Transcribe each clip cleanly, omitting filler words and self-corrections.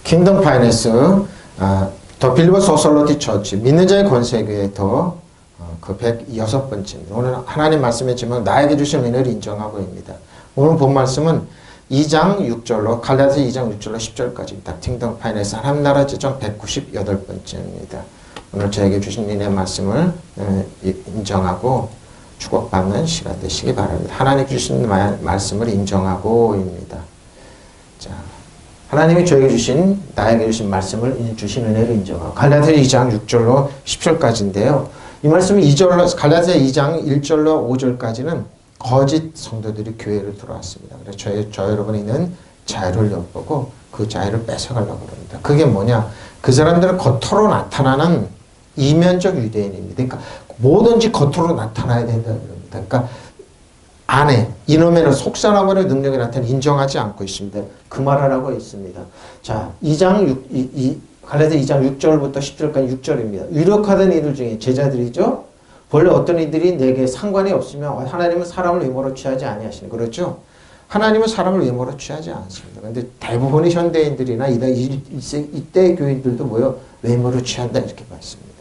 킹덤 파이낸스, 더 빌리버 소설로티 처치, 믿는 자의 권세교회 그 106번째입니다. 오늘 하나님 말씀의 제목, 나에게 주신 은혜를 인정하고입니다. 오늘 본 말씀은 2장 6절로, 갈라디아서 2장 6절로 10절까지입니다. 킹덤 파이낸스, 하나님 나라 지정 198번째입니다. 오늘 저에게 주신 은혜의 말씀을 인정하고 축복받는 시간 되시기 바랍니다. 하나님 주신 말씀을 인정하고입니다. 자, 하나님이 저에게 주신, 나에게 주신 말씀을 주신 은혜를 인정하고, 갈라디아 2장 6절로 10절까지인데요. 이 말씀은 2절로, 갈라디아 2장 1절로 5절까지는 거짓 성도들이 교회를 들어왔습니다. 그래서 저 여러분이 있는 자유를 엿보고 그 자유를 뺏어가려고 합니다. 그게 뭐냐? 그 사람들은 겉으로 나타나는 이면적 유대인입니다. 그러니까 뭐든지 겉으로 나타나야 된다는 겁니다. 그러니까 안에 이놈에는 속사람의 능력이 나타나 인정하지 않고 있습니다. 그 말을 하고 있습니다. 자, 갈라디아 2장 6절부터 10절까지 6절입니다. 유력하던 이들 중에 제자들이죠. 본래 어떤 이들이 내게 상관이 없으면 하나님은 사람을 외모로 취하지 아니하시는, 그렇죠? 하나님은 사람을 외모로 취하지 않습니다. 그런데 대부분의 현대인들이나 이때 교인들도 뭐요? 외모로 취한다 이렇게 봤습니다.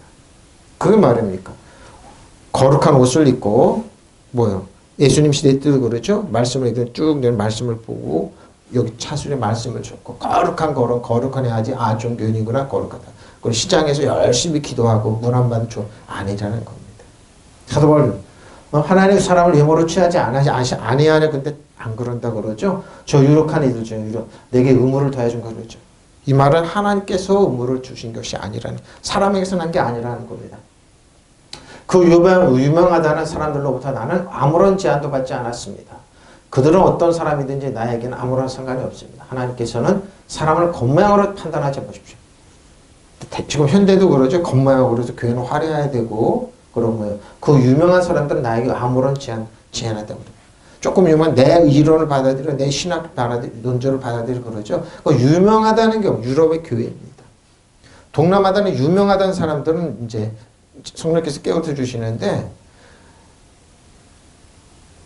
그게 말입니까? 거룩한 옷을 입고 뭐요? 예수님 시대 때도 그렇죠? 말씀을 쭉 낸 말씀을 보고 여기 차술에 말씀을 줬고 거룩한 해야지 종교인이구나 거룩하다. 그리고 시장에서 열심히 기도하고 문 안 받는 종 아니라는 겁니다. 사도 바울 하나님 사람을 외모로 취하지 아니하냐 근데 안 그런다 그러죠? 저 유력한 이들 중에 내게 의무를 더해준 거 그러죠. 이 말은 하나님께서 의무를 주신 것이 아니라는, 사람에게서 난 게 아니라는 겁니다. 그 유명하다는 사람들로부터 나는 아무런 제한도 받지 않았습니다. 그들은 어떤 사람이든지 나에게는 아무런 상관이 없습니다. 하나님께서는 사람을 겉모양으로 판단하지 보십시오. 지금 현대도 그러죠. 겉모양으로 그래서 교회는 화려해야 되고 그런 거예요. 그 유명한 사람들은 나에게 아무런 제한하다고 그래요. 조금 유명한 내 이론을 받아들여, 내 신학 논조를 받아들여 그러죠. 그 유명하다는 게 유럽의 교회입니다. 동남아다는 유명하다는 사람들은 이제 성령께서 깨우쳐 주시는데,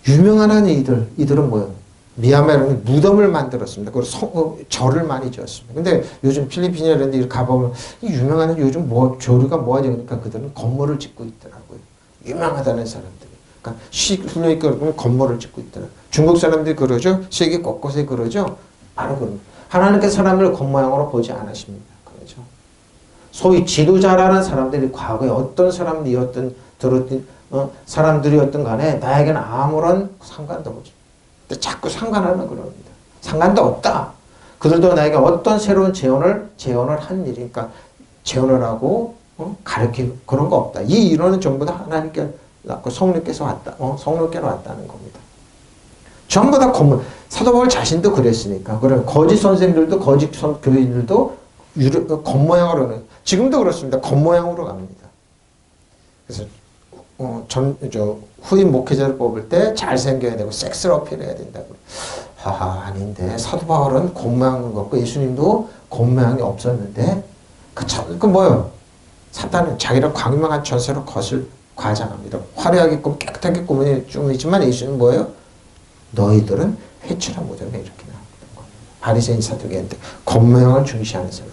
유명한 이들은 뭐예요? 미얀마에는 무덤을 만들었습니다. 그리고 절을 많이 지었습니다. 근데 요즘 필리핀이나 이런 데 가보면 유명한 요즘 교류가 뭐하지? 그러니까 그들은 건물을 짓고 있더라고요. 유명하다는 사람들이. 그러니까 훈련이 있고 건물을 짓고 있더라고요. 중국 사람들이 그러죠. 세계 곳곳에 그러죠. 바로 그런. 하나님께서 사람을 겉모양으로 보지 않으십니다. 그렇죠. 소위 지도자라는 사람들이 과거에 어떤 사람들이었던 사람들이었던 간에 나에게는 아무런 상관도 없죠. 근데 자꾸 상관하는 겁니다. 상관도 없다. 그들도 나에게 어떤 새로운 재혼을 한 일이니까 재혼을 하고 가르치고 그런 거 없다. 이 이론은 전부 다 하나님께 낳고 성령께서 성령께로 왔다는 겁니다. 전부 다 사도 바울 자신도 그랬으니까. 그래 거짓 선생들도 거짓 교인들도 겉모양으로 지금도 그렇습니다. 겉모양으로 갑니다. 그래서 후임 목회자를 뽑을 때 잘생겨야 되고 섹스를 어필해야 된다고. 아닌데 사도 바울은 겉모양을 갖고 예수님도 겉모양이 없었는데 뭐요? 사탄은 자기를 광명한 전세로 과장합니다. 화려하게 꾸며 깨끗하게 꾸미지만 예수님은 뭐예요? 너희들은 회초라 무덤에 이렇게 나왔던 겁니다. 바리새인 사두개인데 겉모양을 중시하는 사람.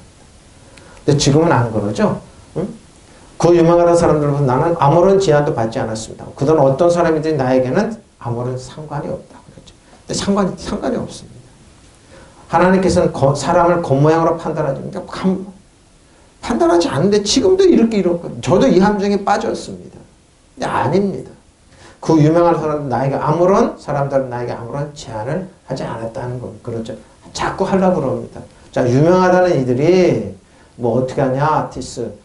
근데 지금은 안 그러죠? 응? 그 유명한 사람들은 나는 아무런 제한도 받지 않았습니다. 그들은 어떤 사람이든 나에게는 아무런 상관이 없다. 그랬죠. 근데 상관이 없습니다. 하나님께서는 사람을 겉모양으로 판단하십니까? 판단하지 않는데 지금도 이렇고 저도 이 함정에 빠졌습니다. 근데 아닙니다. 그 유명한 사람들은 나에게 아무런 제한을 하지 않았다는 겁니다. 그렇죠. 자꾸 하려고 그럽니다. 자, 유명하다는 이들이 뭐 어떻게 하냐, 아티스트.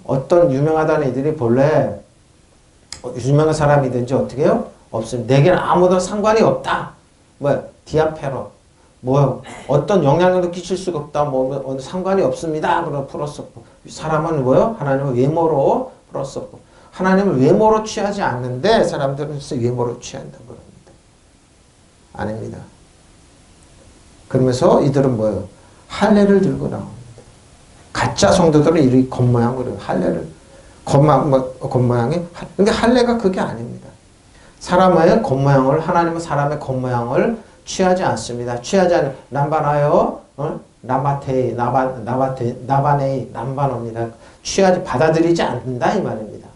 어떤 유명하다는 이들이 본래 유명한 사람이든지 어떻게 해요? 없습니다. 내게는 아무도 상관이 없다. 디아페로. 어떤 영향력도 끼칠 수가 없다. 상관이 없습니다. 그럼 풀었었고. 사람은 하나님을 외모로 풀었었고. 하나님을 외모로 취하지 않는데 사람들은 외모로 취한다고 합니다. 아닙니다. 그러면서 이들은 할례를 들고 나옵니다. 가짜 성도들은 이 겉모양으로 할례를 겉모양이 근데 할례가 그게 아닙니다. 하나님은 사람의 겉모양을 취하지 않습니다. 취하지 않는 남반하여 나바네이, 남바노입니다. 취하지, 받아들이지 않는다, 이 말입니다.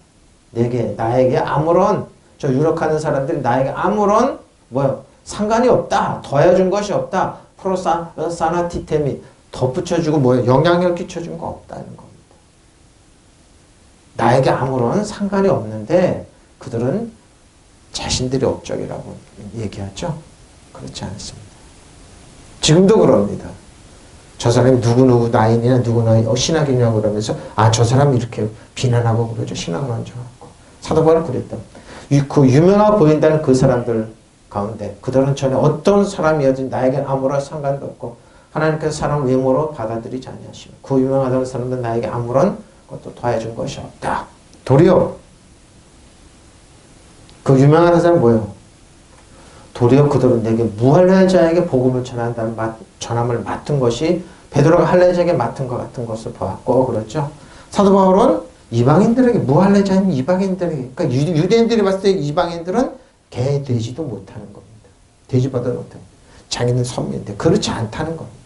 나에게 아무런, 저 유력하는 사람들이 나에게 아무런, 상관이 없다. 더해준 것이 없다. 프로사나티템이 덧붙여주고 영향을 끼쳐준 거 없다는 겁니다. 나에게 아무런 상관이 없는데 그들은 자신들의 업적이라고 얘기하죠. 그렇지 않습니다. 지금도 그럽니다. 저 사람이 누구누구 나인이나 누구나 신학이냐고 그러면서 저 사람이 이렇게 비난하고 그러죠. 신학을 얹어갖고. 사도 바울은 그랬다. 그 유명하 보인다는 그 사람들 가운데 그들은 전에 어떤 사람이어든 나에게 아무런 상관도 없고 하나님께서 사람 외모로 받아들이지 아니하시며 그 유명하다는 사람들은 나에게 아무런 것도 더해준 것이 없다. 도리어 그 유명한 사람은 뭐예요? 도리어 그들은 내게 무할례자에게 복음을 전한다는 전함을 맡은 것이 베드로가 할례자에게 맡은 것 같은 것을 보았고 그렇죠. 사도 바울은 이방인들에게 무할례자인 이방인들에게 그러니까 유대인들이 봤을 때 이방인들은 개 되지도 못하는 겁니다. 되지보다 못합니다. 자기는 선민인데 그렇지 않다는 겁니다.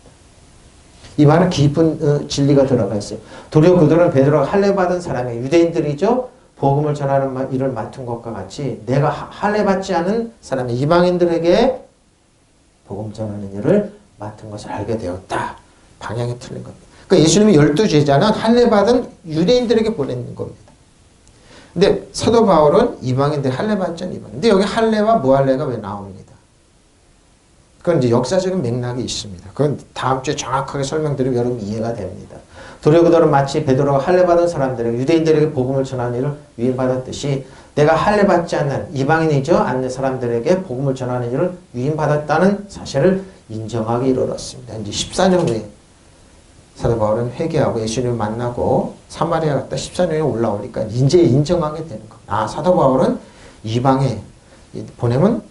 이 말은 깊은 진리가 들어가 있어요. 도리어 그들은 베드로가 할례받은 사람이 유대인들이죠. 복음을 전하는 일을 맡은 것과 같이 내가 할례받지 않은 사람이 이방인들에게 복음 전하는 일을 맡은 것을 알게 되었다. 방향이 틀린 겁니다. 그러니까 예수님이 12제자는 할례받은 유대인들에게 보내는 겁니다. 근데 사도 바울은 이방인들 할례받지 않은 이방인. 근데 여기 할례와 무할례가 왜 나옵니다? 그건 이제 역사적인 맥락이 있습니다. 그건 다음 주에 정확하게 설명드리면 여러분 이해가 됩니다. 도리어 그들은 마치 베드로가 할례받은 사람들에게 유대인들에게 복음을 전하는 일을 위임받았듯이 내가 할례받지 않는 이방인이죠 않는 사람들에게 복음을 전하는 일을 위임받았다는 사실을 인정하기 이르렀습니다. 이제 14년 후에 사도 바울은 회개하고 예수님을 만나고 사마리아 갔다 14년에 올라오니까 이제 인정하게 되는 겁니다. 사도 바울은 이방에 보내면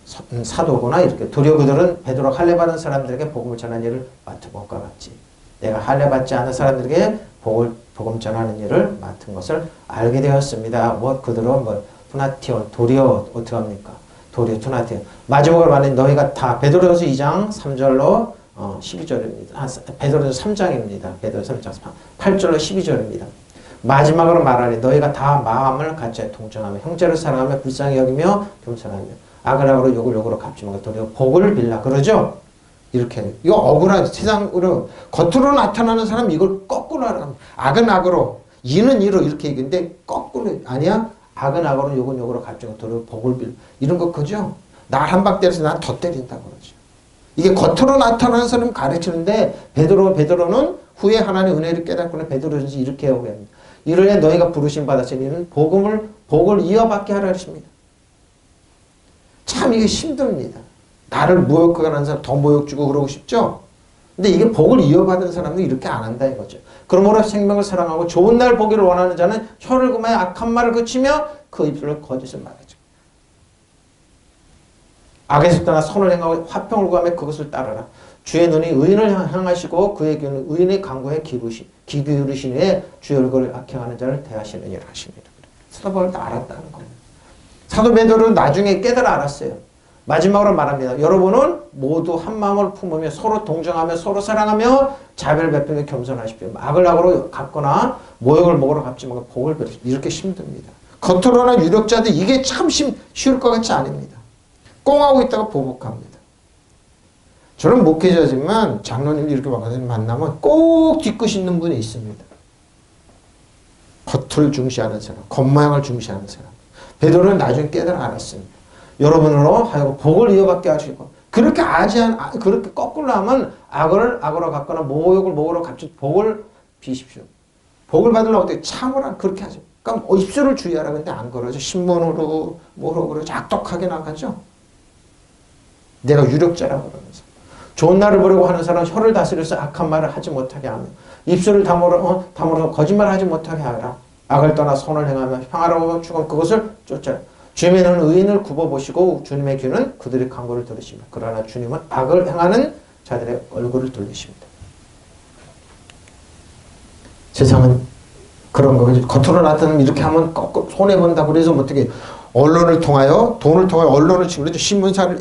사도구나 이렇게. 도리어 그들은 베드로가 할례받은 사람들에게 복음을 전하는 일을 맡은 것과 같이 내가 할례받지 않은 사람들에게 복음 전하는 일을 맡은 것을 알게 되었습니다. 그들은 투나티온 도리어 어떻게 합니까? 도리어 투나티온 마지막으로 말하는 너희가 다 베드로전서 2장 3절로 12절입니다. 베드로전서 3장입니다. 베드로전서 3장 8절로 12절입니다. 마지막으로 말하니 너희가 다 마음을 같이 동정하며 형제를 사랑하며 불쌍히 여기며 겸손하며 악을 악으로 욕을 욕으로 갚지 말고 도리어 복을 빌라 그러죠. 이렇게 이거 억울한 세상으로 겉으로 나타나는 사람 이걸 거꾸로 하라면 악은 악으로 이는 이로 이렇게 얘기했는데 거꾸로 아니야. 악은 악으로 욕은 욕으로 갚지 말고 도리어 복을 빌라 이런 거 그죠. 날 한 방 때려서 난 더 때린다고 그러죠. 이게 겉으로 나타나는 사람 가르치는데 베드로는 후에 하나님의 은혜를 깨닫고는 베드로전서 이렇게 하고 합니다. 이르되 너희가 부르심 받았으니 이는 복을 이어받게 하라 했습니다. 참 이게 힘듭니다. 나를 모욕하는 사람 더 모욕 주고 그러고 싶죠? 근데 이게 복을 이어받은 사람은 이렇게 안 한다 이거죠. 그러므로 생명을 사랑하고 좋은 날 보기를 원하는 자는 혀를 금하여 악한 말을 그치며 그 입술로 거짓을 말하죠. 악에서 떠나 선을 행하고 화평을 구하며 그것을 따르라. 주의 눈이 의인을 향하시고 그의 귀는 의인의 간구에 귀 기울이신 후에 주의 얼굴을 악행하는 자를 대하시는 일을 하시니라. 사도 바울도 알았다는 겁니다. 사도 베드로는 나중에 깨달아 알았어요. 마지막으로 말합니다. 여러분은 모두 한 마음을 품으며 서로 동정하며 서로 사랑하며 자비를 베풀며 겸손하십시오. 악을 악으로 갚거나 모욕을 목으로 갚지 말고 복을 베푸십시오. 이렇게 힘듭니다. 겉으로는 유력자들 이게 참 쉬울 것 같지 않습니다. 꽁하고 있다가 보복합니다. 저는 목회자지만 장로님이 이렇게 만나면 꼭 뒤끝 있는 분이 있습니다. 겉을 중시하는 사람, 겉모양을 중시하는 사람. 베드로는 나중에 깨달아 알았습니다. 여러분으로 하여금 복을 이어받게 하시고 그렇게 그렇게 거꾸로 하면 악을 악으로 갚거나 모욕을 모욕으로 갚지 복을 비십시오. 복을 받으려고 어떻게 참으라 그렇게 하죠. 그러니까 입술을 주의하라 근데 안 그러죠. 신문으로 뭐로 그러죠. 악독하게 나가죠. 내가 유력자라고 그러면서. 좋은 날을 보려고 하는 사람은 혀를 다스려서 악한 말을 하지 못하게 하며 입술을 다물어서 거짓말을 하지 못하게 하라. 악을 떠나 선을 행하며 평화로워 죽은 그것을 쫓아라. 주님의 눈은 의인을 굽어보시고 주님의 귀는 그들의 간구를 들으시며 그러나 주님은 악을 행하는 자들의 얼굴을 돌리십니다. 세상은 그런 거 겉으로 나타나면 이렇게 하면 거꾸로 손해본다고 그래서 어떻게 언론을 통하여 돈을 통하여 언론을 치고 신문사를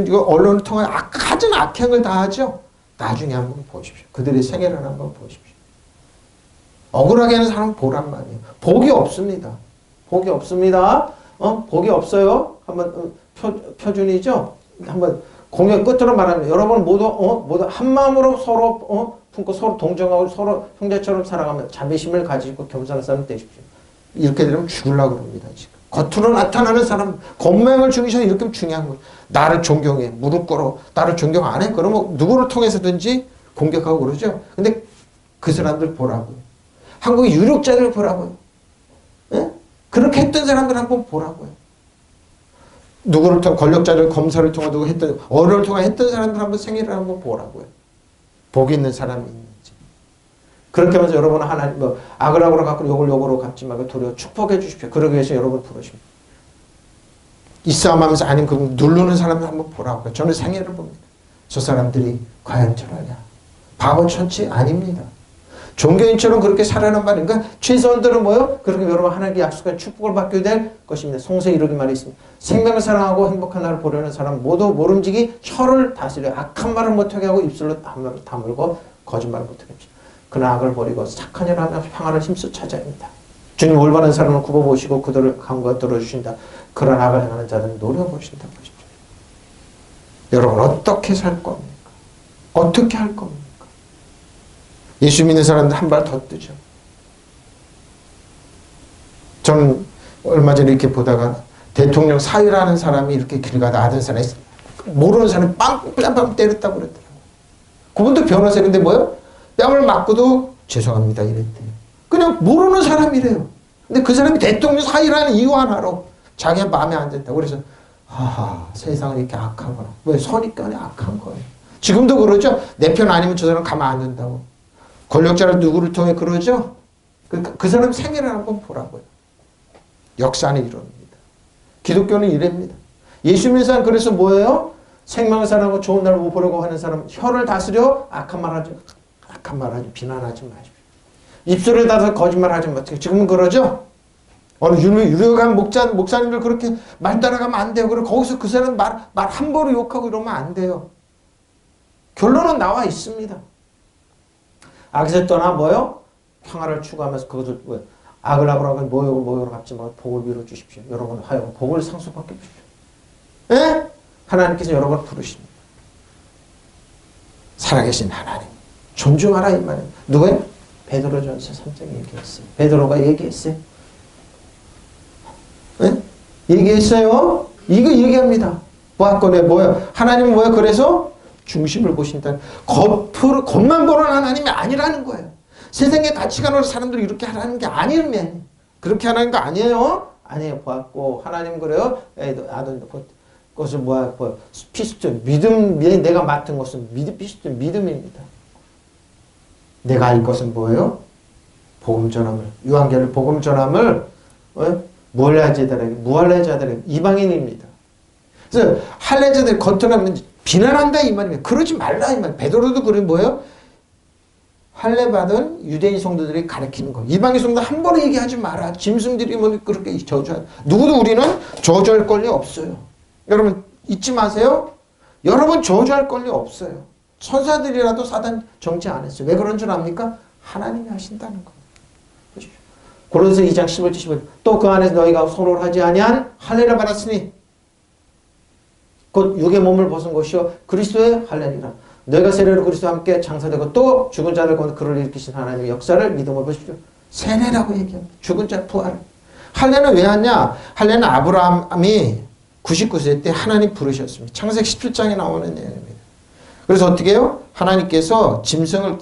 이거 언론을 통하여 가진 악행을 다 하죠. 나중에 한번 보십시오. 그들의 생애를 한번 보십시오. 억울하게 하는 사람은 보란 말이에요. 복이 없습니다. 복이 없습니다. 복이 없어요. 한번 표준이죠. 한번 공연 끝으로 말하면 여러분 모두 한 마음으로 서로 품고 서로 동정하고 서로 형제처럼 살아가면 자비심을 가지고 겸손한 사람 되십시오. 이렇게 되면 죽으려고 합니다. 지금. 겉으로 나타나는 사람, 겉모양을 죽이셔서 이렇게 중요한 거예요. 나를 존경해, 무릎 꿇어, 나를 존경 안 해? 그러면 누구를 통해서든지 공격하고 그러죠. 근데 그 사람들 보라고요. 한국의 유력자들 보라고요. 예? 그렇게 했던 사람들 한번 보라고요. 누구를 통해, 권력자들, 검사를 통해 누구 했던, 어른을 통해 했던 사람들 한번 생애를 한번 보라고요. 복 있는 사람이 있는지. 그렇게 하면서 여러분은 하나님, 악을 악으로 갚고 욕을 욕으로 갚지 말고 도리어 축복해 주십시오. 그러기 위해서 여러분을 부르십니다. 이 싸움 하면서 아니면 그 누르는 사람을 한번 보라고요. 저는 생애를 봅니다. 저 사람들이 과연 저러냐. 바보천치 아닙니다. 종교인처럼 그렇게 살아는 말인가? 최선들은 뭐요? 그렇게 여러분 하나님께 약속한 축복을 받게 될 것입니다. 성서에 이렇게 말이 있습니다. 생명을 사랑하고 행복한 날을 보려는 사람 모두 모름지기 혀를 다스려 악한 말을 못하게 하고 입술로 다물고 거짓말을 못하게 합시다. 그러나 악을 버리고 착한 일을 하며 평안을 힘써 찾아야 합니다. 주님 올바른 사람을 굽어보시고 그들을 강구하 들어주신다. 그런 악을 행하는 자들은 노려보신다고 하십시오. 여러분 어떻게 살 겁니까? 어떻게 할 겁니까? 예수 믿는 사람들 한 발 더 뜨죠. 저는 얼마 전에 이렇게 보다가 대통령 사위라는 사람이 이렇게 길 가다 아는 사람이 모르는 사람이 빵빵빵 때렸다고 그랬더라고요. 그분도 변호사인데 뭐요? 뺨을 맞고도 죄송합니다 이랬대요. 그냥 모르는 사람이래요. 근데 그 사람이 대통령 사위라는 이유 하나로 자기가 마음에 안 든다고. 그래서 세상은 이렇게 악하구나. 왜? 선입견이 악한 거예요. 지금도 그러죠. 내 편 아니면 저 사람 가만 안 둔다고. 권력자를 누구를 통해 그러죠. 그 사람 생애를 한번 보라고요. 역사는 이럽니다. 기독교는 이랍니다. 예수 믿는 사람 그래서 뭐예요? 생명을 사랑하고 좋은 날을 보려고 하는 사람 혀를 다스려 악한 말 하지 비난하지 마십시오. 입술을 닫아서 거짓말 하지 마세요. 지금은 그러죠? 어느 유력한 목사님들 그렇게 말 따라가면 안 돼요. 그리고 거기서 그 사람 말 함부로 욕하고 이러면 안 돼요. 결론은 나와 있습니다. 악에서 떠나 뭐요? 평화를 추구하면서 그것을 악을 악으로 하고 모욕을 갚지 말고 복을 빌어 주십시오. 여러분 하여 복을 상속받게 주십시오. 예? 하나님께서 여러분을 부르십니다. 살아계신 하나님 존중하라 이 말이에요. 누구예요? 베드로전서 3장에 얘기했어요. 베드로가 얘기했어요. 예? 얘기했어요. 이거 얘기합니다. 보았거든요. 뭐예요? 하나님은 뭐예요? 그래서 중심을 보신다. 겉만 보는 하나님이 아니라는 거예요. 세상의 가치관으로 사람들이 이렇게 하라는 게 아니면 그렇게 하라는 거 아니에요. 아니에요. 보았고 하나님 그래요. 그것을 뭐야? 피스톨 믿음 내가 맡은 것은 피스톨 믿음입니다. 내가 알 것은 뭐예요? 복음 전함을 유한계를 복음 전함을 무할례자들에게 이방인입니다. 그래서 할례자들 겉으로는 비난한다 이 말입니다. 그러지 말라 이 말. 베드로도 그래 뭐예요? 할례 받은 유대인 성도들이 가르치는 거. 이방인 성도 함부로 얘기하지 마라. 짐승들이 뭐 그렇게 저주한. 누구도 우리는 저주할 권리 없어요. 여러분 잊지 마세요. 여러분 저주할 권리 없어요. 천사들이라도 사단 정죄 안 했어요. 왜 그런 줄 압니까? 하나님이 하신다는 거. 고린도서 2장 11절 15절. 또 그 안에서 너희가 서로를 하지 아니한 할례를 받았으니 곧 육의 몸을 벗은 것이요 그리스도의 할례니라. 너희가 세례로 그리스도와 함께 장사되고 또 죽은 자를 가운데 그를 일으키신 하나님의 역사를 믿음으로 보십시오. 세례라고 얘기합니다. 죽은 자 부활. 할례는 왜 하냐? 할례는 아브라함이 99세 때 하나님 부르셨습니다. 창세기 17장에 나오는 내용입니다. 그래서 어떻게 해요? 하나님께서 짐승을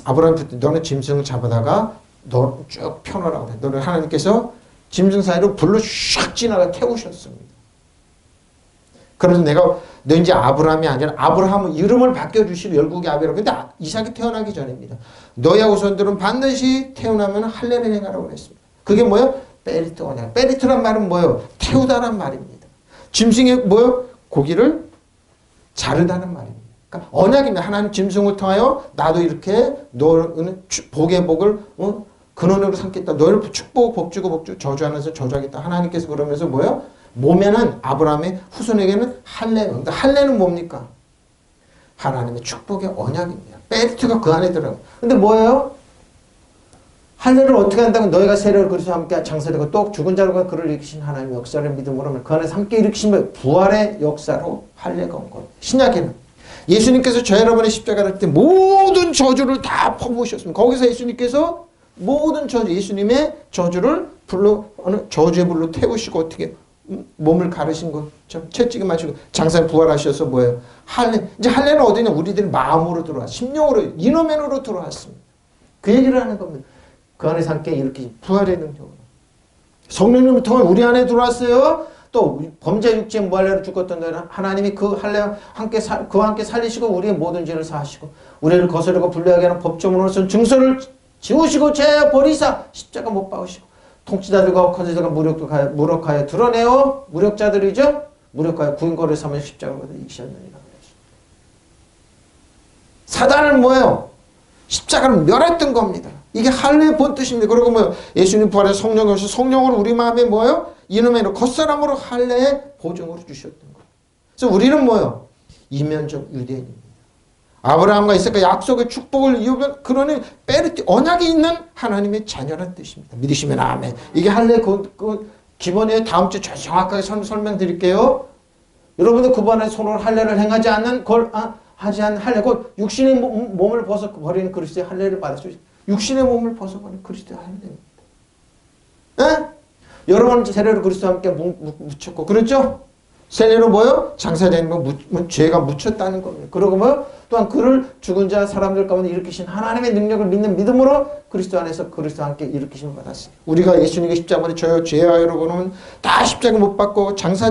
아브라함한테 너는 짐승을 잡아다가 너 쭉 펴놓으라고 그래. 너는 하나님께서 짐승 사이로 불로 샥 지나가 태우셨습니다. 그래서 내가 너 이제 아브라함이 아니라 아브라함은 이름을 바꿔주시고 열국의 아비라고. 근데 이삭이 태어나기 전입니다. 너의 후손들은 반드시 태어나면 할례를 행하라고 했습니다. 그게 뭐예요? 베리트오냐. 베리트란 말은 뭐예요? 태우다란 말입니다. 짐승의 뭐예요? 고기를 자르다는 말입니다. 그러니까 언약입니다. 하나님 짐승을 통하여 나도 이렇게 너는 복의 복을 근원으로 삼겠다. 너를 축복 복주고 저주하면서 저주하겠다. 하나님께서 그러면서 뭐예요? 몸에는 아브라함의 후손에게는 할례. 할례는 뭡니까? 하나님의 축복의 언약입니다. 베르트가 그 안에 들어가요. 근데 뭐예요? 할례를 어떻게 한다면 너희가 세례를 그리스도와 함께 장사되고 또 죽은 자로가 그를 일으키신 하나님의 역사를 믿음으로 하면 그 안에서 함께 일으키신 부활의 역사로 할례가 온 겁니다. 신약에는 예수님께서 저 여러분의 십자가를 때 모든 저주를 다 퍼부으셨습니다. 거기서 예수님께서 모든 저주, 예수님의 저주를 저주의 불로 태우시고 어떻게 몸을 가르신 것처럼 채찍에 맞추고 장사에 부활하셔서 뭐예요? 할례. 이제 할례는 어디냐? 우리들이 마음으로 들어왔, 심령으로, 이너맨으로 들어왔습니다. 그 얘기를 하는 겁니다. 그 안에서 함께 이렇게 부활의 능력으로. 성령님을 통해 우리 안에 들어왔어요. 또 범죄 육체에 무할례로 죽었던 너희는 하나님이 그 할례와 그와 함께 살리시고 우리의 모든 죄를 사하시고 우리를 거스르고 불리하게 하는 법조문으로서 증서를 지우시고 죄 버리사 십자가 못 박으시고 통치자들과 권세자가 무력하여 드러내어 무력자들이죠. 무력하여 구인거를 삼아 십자가로 이기셨느니라. 사단은 뭐예요? 십자가를 멸했던 겁니다. 이게 할례의 본 뜻입니다. 그리고 뭐예요? 예수님 부활의 성령이 오셔서 성령으로 우리 마음에 뭐예요? 이놈의 겉사람으로 할례의 보증으로 주셨던 거예요. 그래서 우리는 뭐예요? 이면적 유대인입니다. 아브라함과 이삭과 약속의 축복을 이루면 그러니 베르티 언약이 있는 하나님의 자녀란 뜻입니다. 믿으시면 아멘. 이게 할례의 기본이에요. 다음 주에 정확하게 설명드릴게요. 여러분들 그번에 손으로 할례를 행하지 않는 하지 않는 할례 곧 육신의 몸을 벗어버리는 그리스도의 할례를 받았어요. 육신의 몸을 벗어버리는 그리스도의 할례입니다. 에? 여러분 세례로 그리스도와 함께 묻혔고 그렇죠? 세례로 뭐요? 장사되는 거 죄가 묻혔다는 겁니다. 그리고 뭐요? 또한 그를 죽은 자 사람들 가운데 일으키신 하나님의 능력을 믿는 믿음으로 그리스도 안에서 그리스도와 함께 일으키심을 받았습니다. 우리가 예수님의 십자가를 저요 죄와 여러분은 다 십자가 못 받고 장사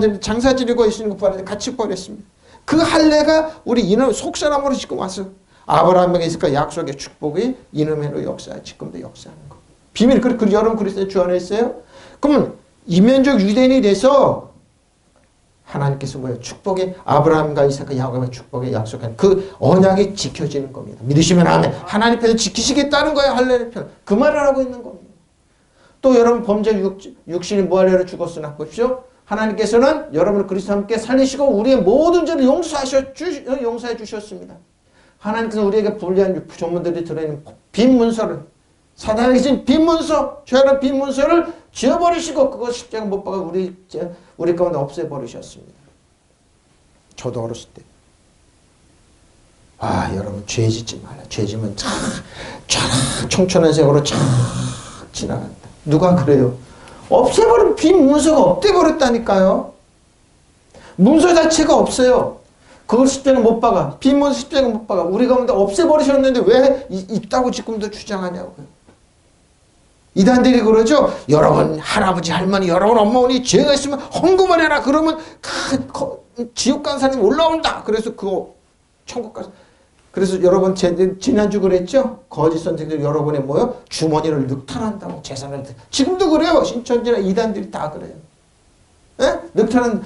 지르고 예수님과 부활해서 같이 버렸습니다. 그 할례가 우리 이놈 속사람으로 지금 와서 아브라함에게 있을까 약속의 축복이 이놈으로 역사 지금도 역사하는 거. 비밀 그리고 여러분 그리스도의 주 안에 있어요. 그러면 이면적 유대인이 돼서 하나님께서 뭐예요? 축복의 아브라함과 이삭과 야곱의 축복에 약속한 그 언약이 지켜지는 겁니다. 믿으시면 아멘. 하나님께서 지키시겠다는 거예요. 할례를 편. 그 말을 하고 있는 겁니다. 또 여러분 범죄 육신이 무할례로 죽었으나 보십시오. 하나님께서는 여러분을 그리스도와 함께 살리시고 우리의 모든 죄를 용서해 주셨습니다. 하나님께서 우리에게 불리한 조문들이 들어있는 빈 문서를 사단에게 진 빈 문서, 죄는 빈 문서를 지워버리시고 그것 십자가 못 박아 우리 가운데 없애버리셨습니다. 저도 어렸을 때 여러분 죄 짓지 말라. 죄 지면 쫙 청천한 세월로 쫙 지나간다. 누가 그래요? 없애버린 빈 문서가 없애버렸다니까요. 문서 자체가 없어요. 그걸 십자가 못 박아. 빈 문서 십자가 못 박아. 우리 가운데 없애버리셨는데 왜 있다고 지금도 주장하냐고요. 이단들이 그러죠. 여러분 할아버지 할머니 여러분 엄마 어머니 죄가 있으면 헌금을 해라. 그러면 지옥 간 사람이 올라온다. 그래서 그거 천국 가서 그래서 여러분 지난주 그랬죠. 거짓 선생들 여러분의 뭐요? 주머니를 늑탈한다고 재산을 지금도 그래요. 신천지나 이단들이 다 그래요. 에? 늑탈은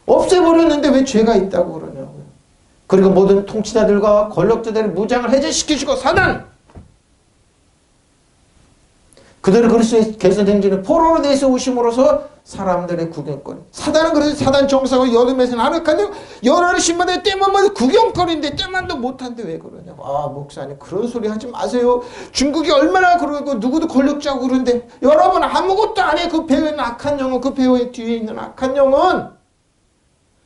없애버렸는데 왜 죄가 있다고 그러냐고요. 그리고 모든 통치자들과 권력자들의 무장을 해제시키시고 사단 그들을 그리스도의 개선행진의 포로로 내서 오심으로써 사람들의 구경거리. 사단은 그래서 사단 정사가 여름에서는 아늑한데 열흘 신마다 때만 구경거리인데 때만도 못한데 왜 그러냐고. 목사님 그런 소리 하지 마세요. 중국이 얼마나 그러고 누구도 권력자고 그러는데 여러분 아무것도 안 해. 그 배우에 있는 악한 영혼 그 배우의 뒤에 있는 악한 영혼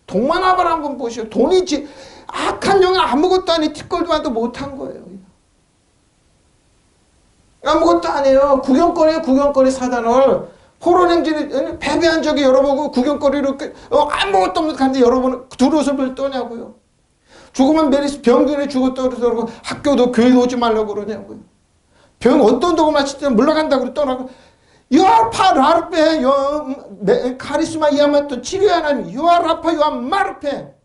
동만합을 한번 보시오. 돈이지 악한 영혼 아무것도 안 해. 티끌도 못한 거예요. 아무것도 안 해요. 구경거리 사단을 포로냉진을 패배한 적이 여러분 구경거리로 아무것도 없는 간데 여러분은 두루섭을 떠냐고요. 죽으면 메리스 병균에 죽었다고 그러고 학교도 교회도 오지 말라고 그러냐고요. 병 어떤 독을 마실 때는 물러간다고 떠나고 요아파라르페 카리스마 이아마토 치료의 하나님 요아라파 요아마르페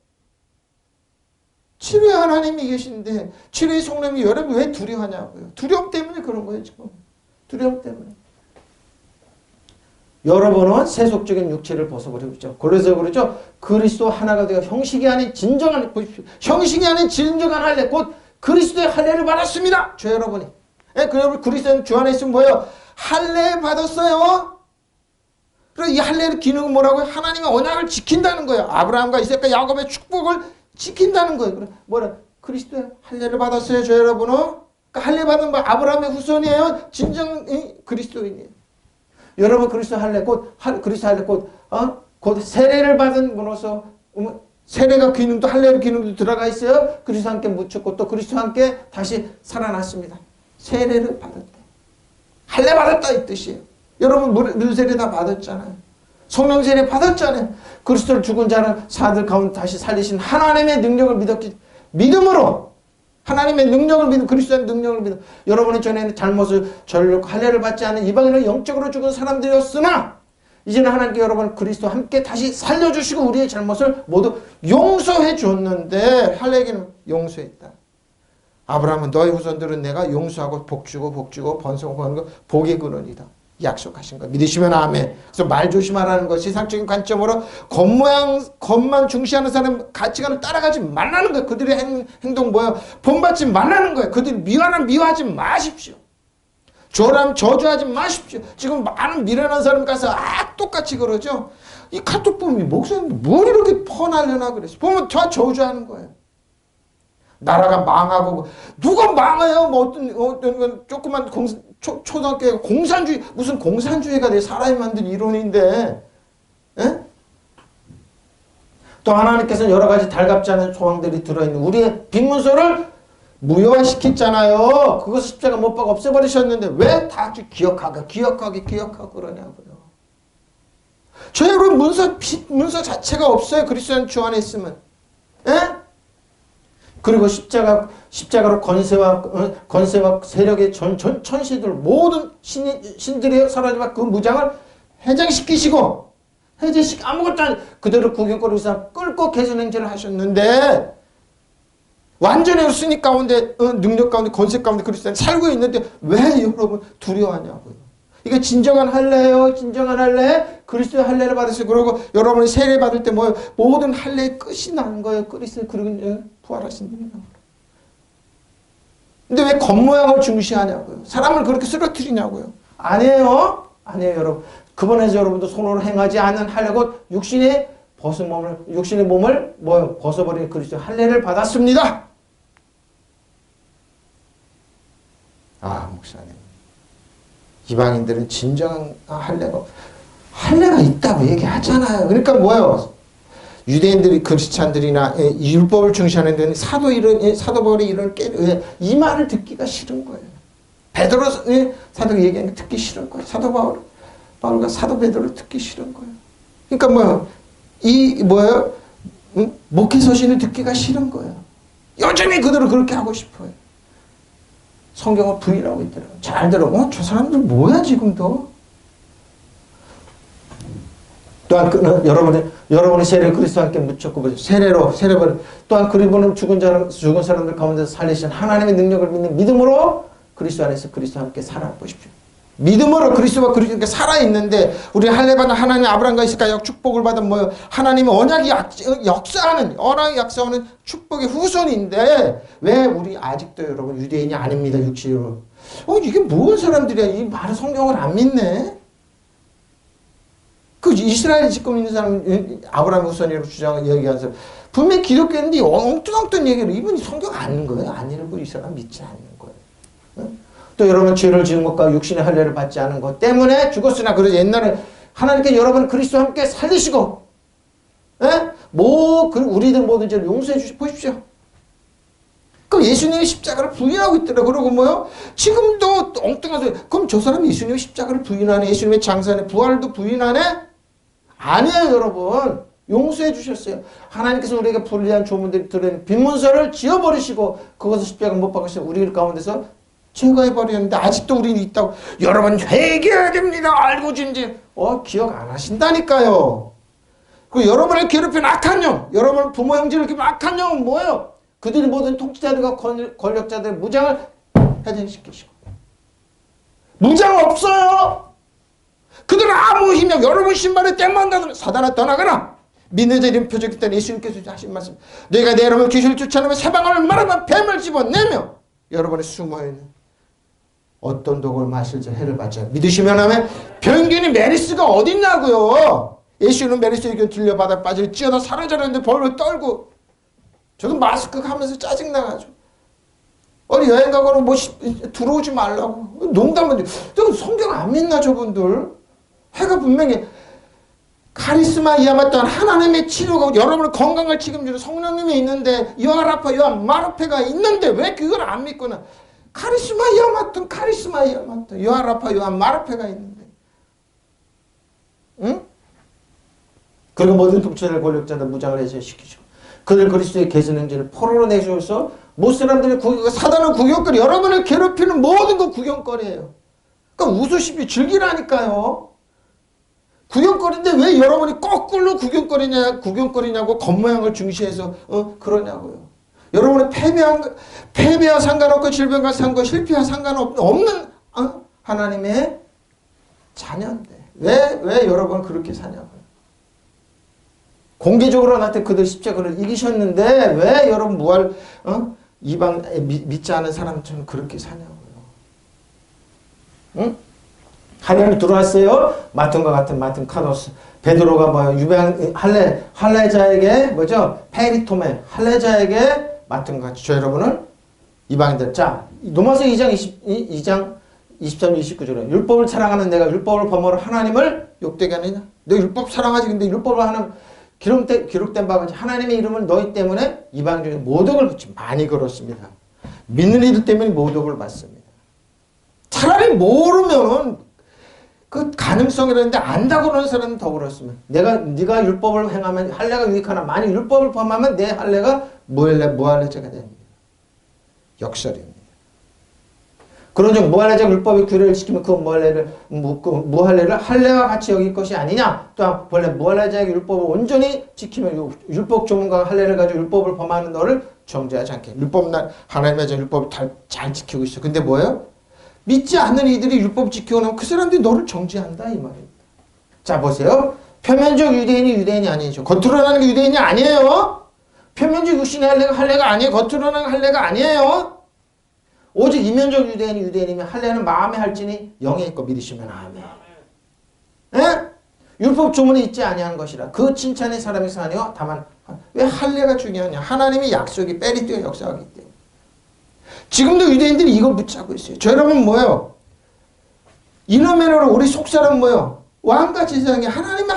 치료의 하나님이 계신데 치료의 성령이 여러분 왜 두려워하냐고요. 두려움 때문에 그런 거예요. 지금. 두려움 때문에. 여러분은 세속적인 육체를 벗어버리고 있죠. 그래서 그러죠. 그리스도 하나가 되어 형식이 아닌 진정한 보십시오. 형식이 아닌 진정한 할례 곧 그리스도의 할례를 받았습니다. 저 여러분이. 여러분 그리스도는 주 안에 있으면 뭐예요? 할례 받았어요. 그리고 이 할례의 기능은 뭐라고요? 하나님의 언약을 지킨다는 거예요. 아브라함과 이삭과 야곱의 축복을 지킨다는 거예요. 뭐라? 그리스도의 할례를 받았어요, 저 여러분은? 그러니까 할례 받은 뭐 아브라함의 후손이에요. 진정 그리스도인이에요. 여러분 그리스도 할례 그리스도 할례 곧 세례를 받은 분으로서 세례가 기능도 할례의 기능도 들어가 있어요. 그리스도 함께 묻혔고 또 그리스도 함께 다시 살아났습니다. 세례를 받았대. 할례 받았다 이 뜻이에요. 여러분 물세례 다 받았잖아요. 성령 세례 받았잖아요. 그리스도를 죽은 자는 사들 가운데 다시 살리신 하나님의 능력을 믿었기 믿음으로 하나님의 능력을 믿음 그리스도의 능력을 믿음 여러분이 전에는 잘못을 저지르고 할례를 받지 않은 이방인은 영적으로 죽은 사람들이었으나 이제는 하나님께 여러분 그리스도와 함께 다시 살려주시고 우리의 잘못을 모두 용서해 줬는데 할례에게는 용서했다. 아브라함은 너의 후손들은 내가 용서하고 복주고 번성하는 거 복이 그러니다. 약속하신 거 믿으시면 아멘. 그래서 말 조심하라는 것이 세상적인 관점으로 겉만 중시하는 사람 가치관을 따라가지 말라는 거예요. 그들의 행동 뭐예요? 본받지 말라는 거예요. 그들이 미워하지 마십시오. 저주하지 마십시오. 지금 많은 미련한 사람 가서 똑같이 그러죠. 이 카톡 보면 목사님 뭘 이렇게 퍼날려나 그랬어. 보면 다 저주하는 거예요. 나라가 망하고 누가 망해요? 뭐 어떤 조그만 초등학교 공산주의 무슨 공산주의가 내 사람이 만든 이론인데, 에? 또 하나님께서는 여러 가지 달갑지 않은 소망들이 들어있는 우리의 빈문서를 무효화시켰잖아요. 그것을 십자가 못 박아 없애버리셨는데 왜 다 기억하고 그러냐고요. 저 여러분 문서 자체가 없어요. 그리스도인 주 안에 있으면. 에? 그리고 십자가로 권세와 세력의 천시들 모든 신들의 사라지고 그 무장을 해제시키고 아무것도 아니 그대로 구경거리에서 끌고 개선 행제를 하셨는데 완전히 순위 가운데 능력 가운데 권세 가운데 그리스도인이 살고 있는데 왜 여러분 두려워하냐고요. 이게 진정한 할례예요. 진정한 할례. 그리스도의 할례를 받으시고 그러고 여러분이 세례 받을 때 뭐 모든 할례의 끝이 나는 거예요. 그리스도 그리고 부활하신 분이라고. 근데 왜 겉모양을 중시하냐고요. 사람을 그렇게 쓰러뜨리냐고요. 아니에요. 여러분. 그번에서 여러분도 손으로 행하지 않는 할례고 육신의 몸을 벗어버린 그리스도의 할례를 받았습니다. 목사님. 이방인들은 진정한 할례가 있다고 얘기하잖아요. 그러니까 뭐예요? 유대인들이 크리스찬들이나 율법을 중시하는 데는 사도 바울의 이런 이 말을 듣기가 싫은 거예요. 베드로 사도가 얘기하는 게 듣기 싫은 거예요. 사도 바울과 사도 베드로를 듣기 싫은 거예요. 그러니까 목회 서신을 듣기가 싫은 거예요. 여전히 그대로 그렇게 하고 싶어요. 성경을 부인하고 있더라고요. 잘 들어. 저 사람들 뭐야 지금도. 또한 여러분의 세례를 그리스도와 함께 묻혔고 세례를 또한 그리고는 죽은 사람들 가운데서 살리신 하나님의 능력을 믿는 믿음으로 그리스도 안에서 그리스도와 함께 살아보십시오. 믿음으로 그리스도와 그리스도께 살아있는데 우리 할례받은 하나님 아브라함과 이삭과 축복을 받은 하나님의 언약이 역사하는 축복의 후손인데 왜 우리 아직도 여러분 유대인이 아닙니다. 육신으로. 이게 무슨 사람들이야. 이 말을 성경을 안 믿네. 그 이스라엘 지금 있는 사람 아브라함 후손이라고 얘기하는 사람 분명히 기독교인데 엉뚱엉뚱 얘기를 이분이 성경 안 읽는 거예요. 안 읽고 이 사람 믿지 않는 거예요. 또 여러분 죄를 지은 것과 육신의 할례를 받지 않은 것 때문에 죽었으나 그래서 옛날에 하나님께 여러분 그리스도와 함께 살리시고 우리들 모든 죄를 용서해 보십시오. 그럼 예수님이 십자가를 부인하고 있더라고요. 그러고 지금도 엉뚱한 소리. 그럼 저 사람이 예수님의 십자가를 부인하네. 예수님의 장사네. 부활도 부인하네? 아니에요, 여러분. 용서해 주셨어요. 하나님께서 우리에게 불리한 조문들이 들어있는 빈문서를 지워버리시고 그것을 십자가 못 박으시고 우리 가운데서 제거해버렸는데 아직도 우리는 있다고. 여러분 회개해야 됩니다. 알고 진지. 기억 안 하신다니까요. 그 여러분을 괴롭힌 악한 영, 여러분 부모 형제를 괴롭힌 악한 영은 뭐예요? 그들이 모든 통치자들과 권력자들의 무장을 해제시키시고. 무장 없어요. 그들은 아무 힘이 없어요. 여러분 신발에 땜만 닿으면 사단아 떠나가라. 믿는 자 이름 표적이 때는 예수님께서 하신 말씀. 너희가 내 이름을 귀신을 쫓아내면 새방울을 말하면 뱀을 집어내며 여러분의 숨어있는 어떤 독을 마실 자 해를 받자. 믿으시면 하면 병균이 메리스가 어딨냐고요. 예수는 메리스 의견 들려받아 빠질 찌어다 사라져라는데 벌을 떨고 저도 마스크 하면서 짜증나가지고. 어디 여행 가거나 뭐 들어오지 말라고. 농담은 저 성경 안 믿나 저분들. 해가 분명히 카리스마 이야마또한 하나님의 치료가 여러분의 건강을 책임지는 성령님이 있는데 요아라파 요아마르페가 있는데 왜 그걸 안 믿거나 카리스마 이야마또 요아라파 요아마르페가 있는데 응? 그리고 모든 독재를 권력자들 무장을 해서 시키시고 그들 그리스도의 계승 행진을 포로로 내주셔서 못 사람들이 사단은 구경거리 여러분을 괴롭히는 모든 거 구경거리예요. 그러니까 웃으십시오. 즐기라니까요. 구경거리인데 왜 여러분이 거꾸로 구경거리냐고 겉모양을 중시해서 그러냐고요. 여러분은 패배와 상관없고 질병과 상관없고 실패와 상관없는 하나님의 자녀인데 왜 여러분 그렇게 사냐고요. 공개적으로 나한테 그들 십자가를 이기셨는데 왜 여러분 이방 믿지 않은 사람처럼 그렇게 사냐고요. 응? 하나님 들어왔어요. 마튼과 같은 마튼 카노스. 베드로가 할례자에게 페리토메 할례자에게 마튼과 같이 저 여러분을 이방인들. 자, 로마서 2장 23, 29절에 율법을 사랑하는 내가 율법을 범하러 하나님을 욕되게 하느냐? 너 율법 사랑하지. 근데 율법을 하는 기록된 바가 하나님의 이름을 너희 때문에 이방 중에 모독을 받지. 많이 그렇습니다. 믿는 이들 때문에 모독을 받습니다. 차라리 모르면은 그 가능성이라는데 안다고 그러는 사람은 더 그렇습니다. 네가 율법을 행하면 할례가 유익하나 만약 율법을 범하면 내 할례가 무할례죄가 됩니다. 역설입니다. 그런즉 무할례자가 율법의 규례를 지키면 그 무할례를 할례와 같이 여길 것이 아니냐. 또한 본래 무할례자에게 율법을 온전히 지키면 율법 조문과 할례를 가지고 율법을 범하는 너를 정죄하지 않게. 하나님의 율법을 잘 지키고 있어. 근데 뭐예요? 믿지 않는 이들이 율법 지키고 나면 그 사람들이 너를 정죄한다 이 말입니다. 자 보세요. 표면적 유대인이 아니죠. 겉으로 나는 게 유대인이 아니에요. 표면적 육신의 할례가 아니에요. 겉으로 나는 할례가 아니에요. 오직 이면적 유대인이면 할례는 마음에 할지니 영에 있고 믿으시면 아멘. 예? 율법 조문이 있지 아니한 것이라. 그 칭찬의 사람에서 아니요. 다만 왜 할례가 중요하냐. 하나님의 약속이 페리토가 역사하기 때문에. 지금도 유대인들이 이걸 붙잡고 있어요. 저 여러분 뭐예요? 이놈의로 우리 속사람 뭐예요? 왕같이 세상에 하나님의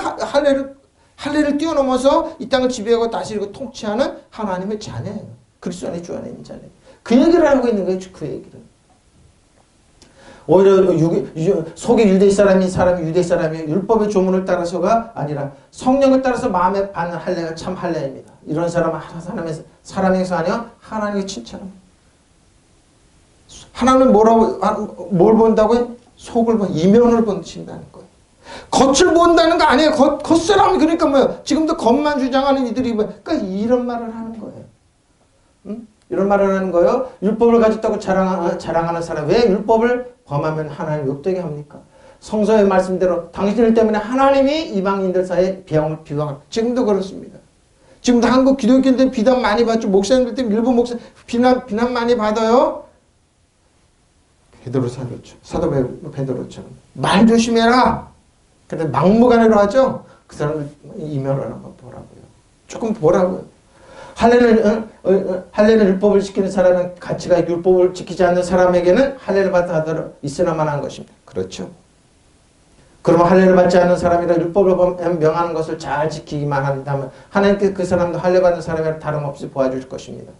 할례를 뛰어넘어서 이 땅을 지배하고 다스리고 통치하는 하나님의 자녀예요. 그리스도 안에 주 안에 있는 자녀예요. 그 얘기를 하고 있는 거예요. 그 얘기를. 오히려 속에 유대 사람이 유대 사람이 율법의 조문을 따라서가 아니라 성령을 따라서 마음에 받는 할례가 참 할례입니다. 이런 사람은 사람에서 아니라 하나님의 칭찬합니다. 하나님은 뭘 본다고요? 속을 본, 이면을 본다는 거예요. 겉을 본다는 거 아니에요. 겉사람이 그러니까 뭐예요? 지금도 겉만 주장하는 이들이 뭐예요? 그러니까 이런 말을 하는 거예요. 응? 이런 말을 하는 거예요. 율법을 가졌다고 자랑하는 사람. 왜 율법을 범하면 하나님 욕되게 합니까? 성서의 말씀대로 당신들 때문에 하나님이 이방인들 사이에 비방을 지금도 그렇습니다. 지금도 한국 기독교인들 비난 많이 받죠. 목사님들 때문에 일본 목사 비난 많이 받아요. 사도 베드로처럼 말 조심해라. 근데 막무가내로 하죠. 그 사람을 이면을 한번 보라고요. 조금 보라고요. 할례는 율법을 지키는 사람은 가치가 율법을 지키지 않는 사람에게는 할례를 받아 하도록 있어야만 한 것입니다. 그렇죠. 그러면 할례를 받지 않는 사람이라 율법을 명하는 것을 잘 지키기만 한다면 하나님께서 그 사람도 할례 받는 사람이라 다름없이 보아줄 것입니다.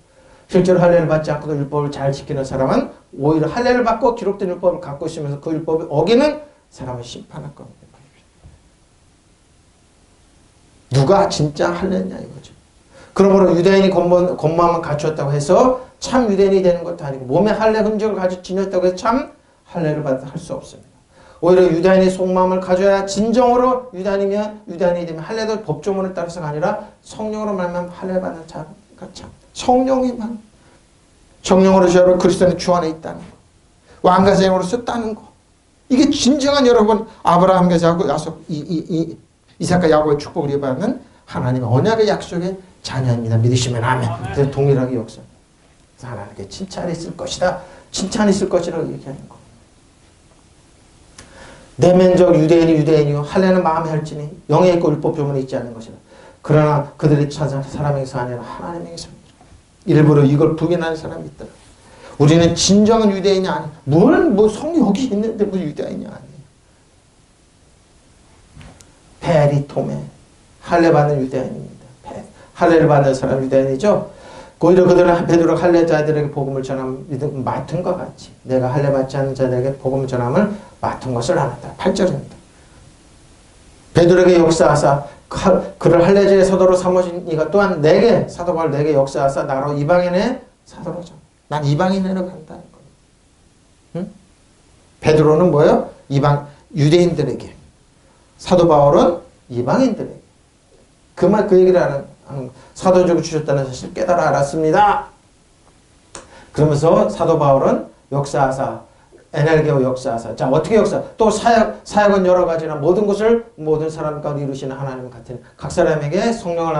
실제로 할례를 받지 않고도 율법을 잘 지키는 사람은 오히려 할례를 받고 기록된 율법을 갖고 있으면서 그 율법을 어기는 사람을 심판할 겁니다. 누가 진짜 할례냐 이거죠. 그러므로 유대인이 겉모양만 갖추었다고 해서 참 유대인이 되는 것도 아니고 몸에 할례 흔적을 가지고 지녔다고 해서 참 할례를 할 수 없습니다. 오히려 유대인의 속마음을 가져야 진정으로 유대인이 되면 할례도 법조문을 따라서가 아니라 성령으로 말하면 할례 받는 자가 참 성령으로 저를 그리스도의 주 안에 있다는 거. 왕가생으로서 있다는 거. 이게 진정한 여러분 아브라함과 야곱, 이삭과 야곱의 축복을 입어받는 하나님의 언약의 약속의 자녀입니다. 믿으시면 아멘. 그래서 동일하게 역사. 그래서 하나님께 칭찬이 있을 것이다. 칭찬이 있을 것이라고 얘기하는 거. 내면적 유대인이요 할례는 마음에 할지니 영에 있고 율법 조문이 있지 않는 것이라. 그러나 그들이 찬성 사람에게서 아니라 하나님에게서 일부러 이걸 부인하는 사람이 있더라. 우리는 진정한 유대인이 아니야. 뭐 성이 여기 있는데 뭐 유대인이 아니에요. 베리토메. 할례 받는 유대인입니다. 할례를 받는 사람 유대인이죠. 오히려 그들은 베드로가 할례 자들에게 복음을 전함 맡은 것 같이 내가 할례 받지 않는 자들에게 복음을 전함을 맡은 것을 알았다. 8절입니다. 베드로에게 역사하사 그를 할례제의 사도로 삼으신 이가 또한 내게 사도 바울 내게 역사하사 나로 이방인의 사도로 점. 난 이방인으로 간다는 거예요. 응? 베드로는 뭐예요? 유대인들에게. 사도 바울은 이방인들에게. 그 얘기를 하는 사도적으로 주셨다는 사실 깨달아 알았습니다. 그러면서 사도 바울은 역사하사 에넬게오 역사하사. 자, 어떻게 역사? 또 사역은 여러 가지나 모든 것을 모든 사람 가운데 이루시는 하나님 같은 각 사람에게 성령을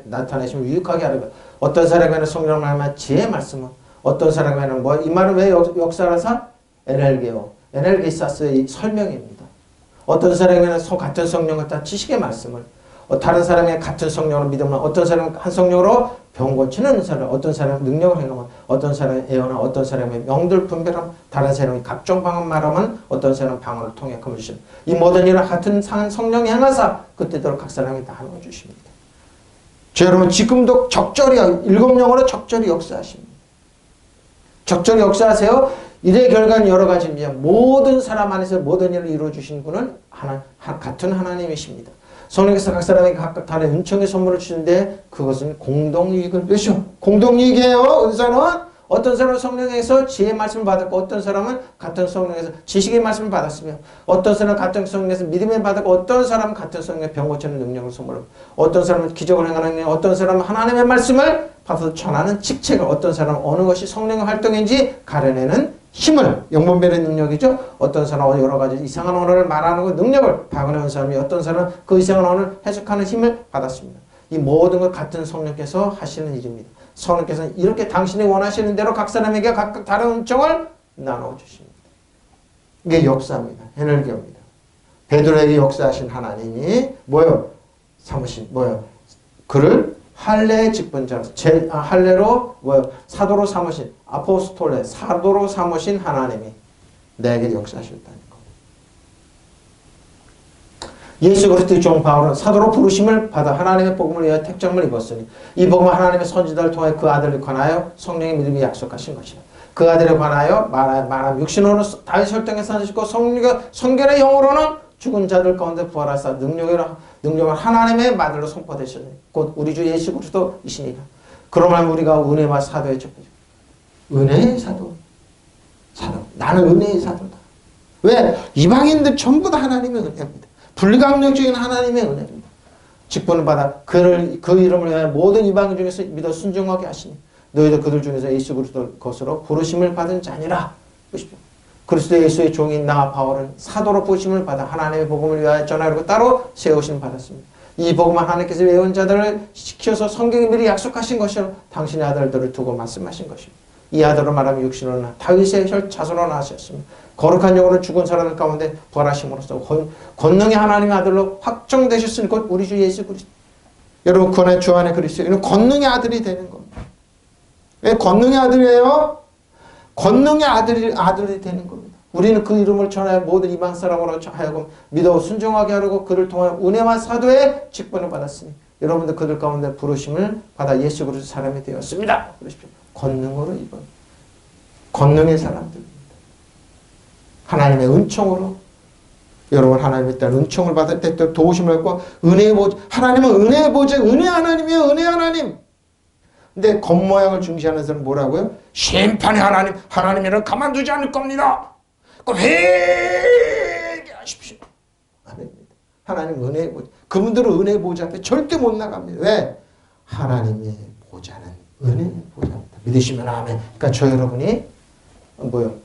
나타내시면 유익하게 하려고. 어떤 사람에게는 성령을 말하면 지혜의 말씀은 어떤 사람에게는 뭐 이 말은 왜 역사하사? 에넬게오. 에넬게이사스의 설명입니다. 어떤 사람에게는 같은 성령을 다 지식의 말씀을 다른 사람의 같은 성령으로 믿으면 어떤 사람은 한 성령으로 병 고치는 은사를 어떤 사람은 능력을 행하면 어떤 사람은 예언하 어떤 사람의 명들 분별함 다른 사람이 각종 방언 말하면 어떤 사람은 방언을 통해 금을 주시는 이 모든 일을 같은 성령이 행하사 그때대로 각 사람에게 나누어 주십니다. 여러분 지금도 적절히 일곱 영으로 적절히 역사하십니다. 적절히 역사하세요. 일의 결과는 여러 가지입니다. 모든 사람 안에서 모든 일을 이루어 주신 분은 같은 하나님이십니다. 성령께서 각 사람에게 각각 다른 은총의 선물을 주시는데 그것은 공동유익을 몇이요? 공동유익이에요. 어떤 사람은 성령에서 지혜의 말씀을 받았고 어떤 사람은 같은 성령에서 지식의 말씀을 받았으며 어떤 사람은 같은 성령에서 믿음을 받았고 어떤 사람은 같은 성령의 병 고치는 능력을 선물을 어떤 사람은 기적을 행하는 능력 어떤 사람은 하나님의 말씀을 받아서 전하는 직책을 어떤 사람은 어느 것이 성령의 활동인지 가려내는 힘을 영문별의 능력이죠. 어떤 사람은 여러 가지 이상한 언어를 말하는 그 능력을 박은혜한 사람이 어떤 사람은 그 이상한 언어를 해석하는 힘을 받았습니다. 이 모든 것 같은 성령께서 하시는 일입니다. 성령께서는 이렇게 당신이 원하시는 대로 각 사람에게 각각 다른 은총을 나눠 주십니다. 이게 역사입니다. 에넬게오입니다. 베드로에게 역사하신 하나님이 뭐요? 삼으신 뭐요? 그를 할례의 직분자로 할례로 뭐요? 사도로 삼으신 아포스톨레 사도로 삼으신 하나님이 내게 역사하셨다는 겁니다. 예수 그리스도의 종 바울은 사도로 부르심을 받아 하나님의 복음을 위하여 택정을 입었으니 이 복음은 하나님의 선지자를 통해 그 아들을 관하여 성령의 믿음이 약속하신 것이라. 그 아들을 관하여 말하면 육신으로는 다윗 혈통에 사시고 성결의 영으로는 죽은 자들 가운데 부활하사 능력을 하나님의 아들로 선포되셨으니 곧 우리 주 예수 그리스도이시니라. 그러면 우리가 은혜와 사도에 접해져. 은혜의 사도. 나는 은혜의 사도다. 왜? 이방인들 전부 다 하나님의 은혜입니다. 불가항력적인 하나님의 은혜입니다. 직분을 받아 그 이름을 위하여 모든 이방인 중에서 믿어 순종하게 하시니 너희도 그들 중에서 예수 그리스도 것으로 부르심을 받은 자니라. 보십시오. 그리스도 예수의 종인 나 바울은 사도로 부르심을 받아 하나님의 복음을 위하여 전하려고 따로 세우심을 받았습니다. 이 복음은 하나님께서 외운 자들을 시켜서 성경에 미리 약속하신 것이요 당신의 아들들을 두고 말씀하신 것입니다. 이 아들로 말하면 육신으로 다윗의 자손으로 나셨습니다. 거룩한 영으로 죽은 사람들 가운데 부활하심으로써 권능의 하나님의 아들로 확정되셨으니 곧 우리 주 예수 그리스도. 여러분 그 안에 주 안에 그리스도. 이는 권능의 아들이 되는 겁니다. 왜 권능의 아들이에요? 권능의 아들이 되는 겁니다. 우리는 그 이름을 전하여 모든 이방 사람으로 하여금 믿어 순종하게 하려고 그를 통하여 은혜와 사도의 직분을 받았으니 여러분들 그들 가운데 부르심을 받아 예수 그리스도 사람이 되었습니다. 그러십시오. 권능으로 입은 권능의 사람들입니다. 하나님의 은총으로 여러분 하나님의 딸 은총을 받을 때 또 도우심을 받고 은혜의 보좌 하나님은 은혜의 보좌 은혜 하나님이에요. 은혜 하나님. 근데 겉모양을 중시하는 사람은 뭐라고요? 심판의 하나님이는 가만두지 않을 겁니다. 회개하십시오. 아닙니다. 하나님 은혜의 보좌. 그분들은 은혜의 보좌 앞에 절대 못 나갑니다. 왜? 하나님의 보좌는 은혜의 보좌입니다. 믿으시면 아멘. 그러니까 저 여러분이 뭐요?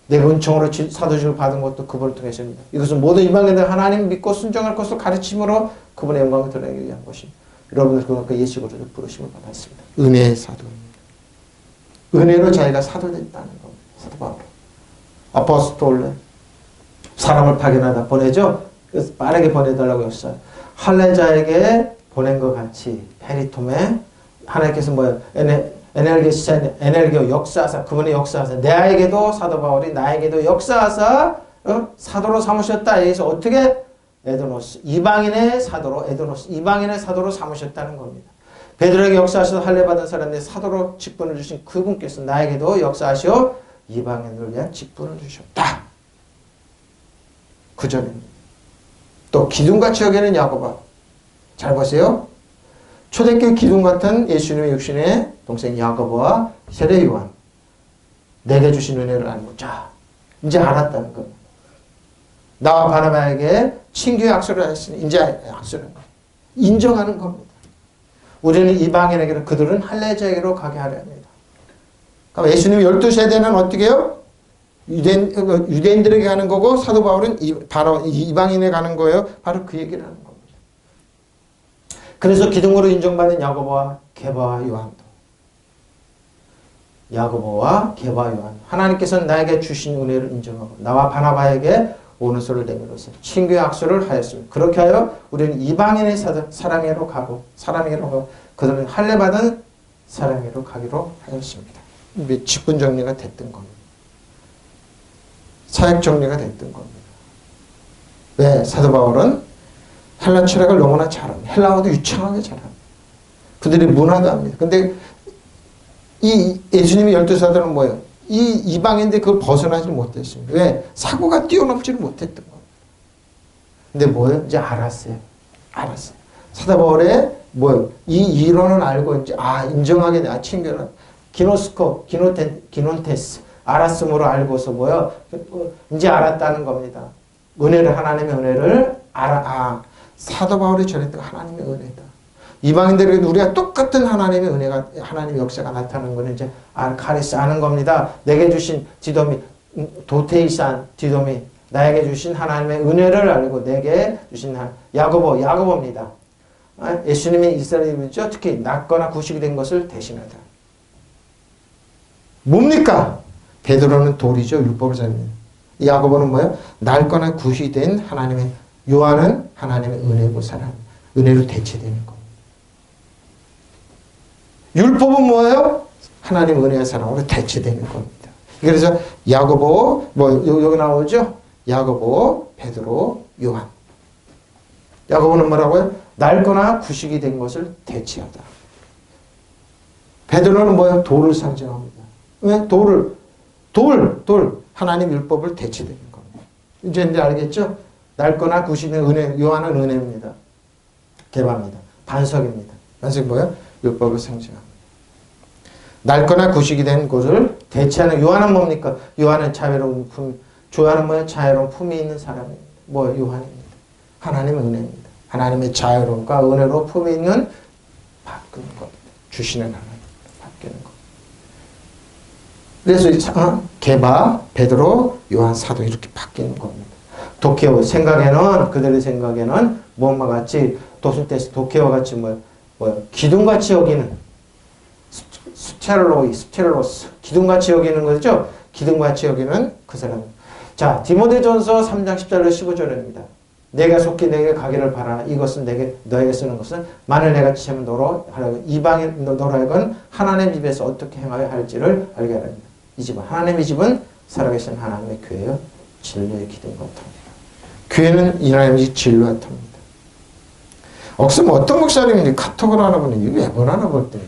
내가 은총으로 사도직을 받은 것도 그분을 통해서입니다. 이것은 모든 이방인들 하나님 믿고 순종할 것을 가르침으로 그분의 영광을 드러내기 위한 것입니다. 여러분들 그 예수 그리스도 부르심을 받았습니다. 은혜의 사도입니다. 은혜로 자기가 사도 됐다는 겁니다. 사도 바울. 아포스톨레. 사람을 파견하다 보내죠. 그래서 빠르게 보내달라고 했어요. 할례자에게 보낸 것 같이 페리토메 하나님께서 뭐예요? 에넬게오 역사하사, 그분의 역사하사, 내에게도 사도 바울이 나에게도 역사하사 사도로 삼으셨다. 여기서 어떻게 에도노스, 이방인의 사도로, 에도노스, 이방인의 사도로 삼으셨다는 겁니다. 베드로에게 역사하셔서 할례받은 사람들의 사도로 직분을 주신 그분께서 나에게도 역사하시어 이방인을 위한 직분을 주셨다. 그 점입니다. 또 기둥같이 여기는 야고보. 잘 보세요. 초대교회 기둥 같은 예수님의 육신의 동생 야고보와 세례 요한. 내게 주신 은혜를 알고자. 이제 알았다는 겁니다. 나와 바나바에게 친교의 약속을 했으니 이제 약속을 인정하는 겁니다. 우리는 이방인에게는 그들은 할례자에게로 가게 하려 합니다. 그러니까 예수님의 12세대는 어떻게 해요? 유대인들에게 가는 거고 사도 바울은 바로 이방인에 가는 거예요. 바로 그 얘기를 하는 겁니다. 그래서 기둥으로 인정받은 야고보와 게바와 요한도 야고보와 게바와 요한 하나님께서는 나에게 주신 은혜를 인정하고 나와 바나바에게 오른손을 내밀어서 친교의 악수를 하였습니다. 그렇게 하여 우리는 이방인의 사랑회로 가고 그들은 할례받은 사랑회로 가기로 하였습니다. 직분 정리가 됐던 겁니다. 사역 정리가 됐던 겁니다. 왜? 사도 바울은 헬라 철학을 너무나 잘합니다. 헬라어도 유창하게 잘합니다. 그들이 문화도 합니다. 근데 이 예수님의 12사도는 뭐예요? 이 이방인데 그걸 벗어나지 못했습니다. 왜? 사고가 뛰어넘지를 못했던 겁니다. 근데 뭐예요? 이제 알았어요. 사도 바울의 뭐예요? 이 이론을 알고 이제 인정하게 돼. 친교는 기노스코, 기논테스 알았음으로 알고서 뭐예요? 이제 알았다는 겁니다. 하나님의 은혜를 사도 바울이 전했던 하나님의 은혜다. 이방인들에게 우리가 똑같은 하나님의 은혜가, 하나님의 역사가 나타나는 것은 이제 카리스 아는 겁니다. 내게 주신 디도미, 도테이산 디도미, 나에게 주신 하나님의 은혜를 알고 내게 주신 야고보입니다. 예수님의 이스라엘이죠. 특히 낫거나 구식이 된 것을 대신하다. 뭡니까? 베드로는 돌이죠. 율법을 잡는. 야고보는 뭐예요? 낡거나 구식이 된 하나님의, 요한은 하나님의 은혜고 사랑, 은혜로 대체되는 겁니다. 율법은 뭐예요? 하나님 은혜와 사랑으로 대체되는 겁니다. 그래서 야고보, 여기 나오죠? 야고보, 베드로, 요한. 야고보는 뭐라고요? 낡거나 구식이 된 것을 대체하다. 베드로는 뭐예요? 돌을 상징합니다. 왜? 돌. 하나님 율법을 대체되는 겁니다. 이제 알겠죠? 낡거나 구식이 된 은혜, 요한은 은혜입니다. 개바입니다. 반석입니다. 반석이 뭐예요? 율법을 상징합니다. 낡거나 구식이 된 것을 대체하는, 요한은 뭡니까? 요한은 자유로운 품, 요한은 뭐예요? 자유로운 품이 있는 사람입니다. 요한입니다. 하나님의 은혜입니다. 하나님의 자유로움과 은혜로 품이 있는 바꾸는 겁니다. 주시는 하나님 바뀌는 겁니다. 그래서 게바, 베드로, 요한 사도 이렇게 바뀌는 겁니다. 도케오 생각에는, 그들의 생각에는 무엇과 같이 도순테스 도케오와 같이 기둥같이 여기는 스테로로스 기둥같이 여기는 거죠. 기둥같이 여기는 그 사람. 자, 디모데전서 3장 10절로 15절입니다. 내가 속히 내게 가기를 바라나 이것은 너에게 쓰는 것은 만일 내가 지체하면 너로 하여금 이방인 너로 하여금 하나님의 집에서 어떻게 행하여 할지를 알게 하랍니다. 이 집은 하나님의 집은 살아계신 하나님의 교회요 진리의 기둥과 터입니다. 교회는 이 하나님의 진리와 터입니다. 없으면 어떤 목사님이 카톡을 하나 보니 이게 왜 뭐라나 볼때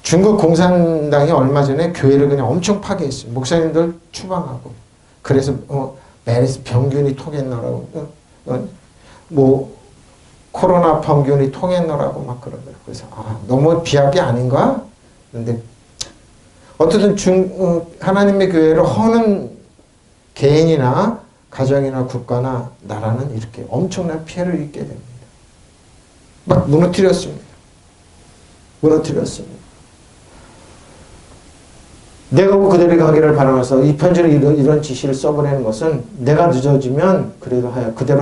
중국 공산당이 얼마 전에 교회를 그냥 엄청 파괴했어요. 목사님들 추방하고. 그래서 메르스 병균이 통했노라고 코로나 병균이 통했노라고 막 그러더라고요. 그래서 너무 비약이 아닌가? 그런데 어쨌든 하나님의 교회를 허는 개인이나 가정이나 국가나 나라는 이렇게 엄청난 피해를 입게 됩니다. 막 무너뜨렸습니다. 내가 그들이 가기를 바라면서 이 편지를 이런 지시를 써보내는 것은 내가 늦어지면 그대로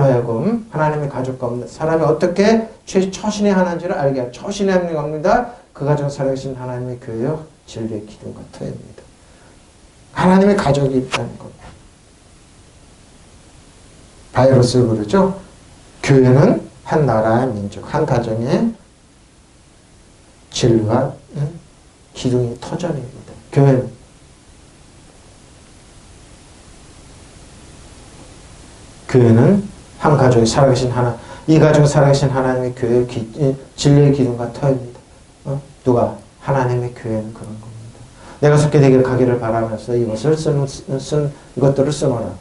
하여금 하나님의 가족 가운데 사람이 어떻게 처신해야 하는지를 알게 하여 처신해야 하는 겁니다. 그 가정 살아계신 하나님의 교회요 진리의 기둥과 터입니다. 하나님의 가족이 있다는 겁니다. 바이러스를 그러죠. 교회는 한 나라의 민족, 한 가정의 진리와 기둥이 터전입니다. 교회는 한 가족이 살아계신 하나, 이 가족은 살아계신 하나님의 교회 진리의 기둥과 터입니다. 누가? 하나님의 교회는 그런 겁니다. 내가 속게 되길 가기를 바라면서 이것들을 쓰노라.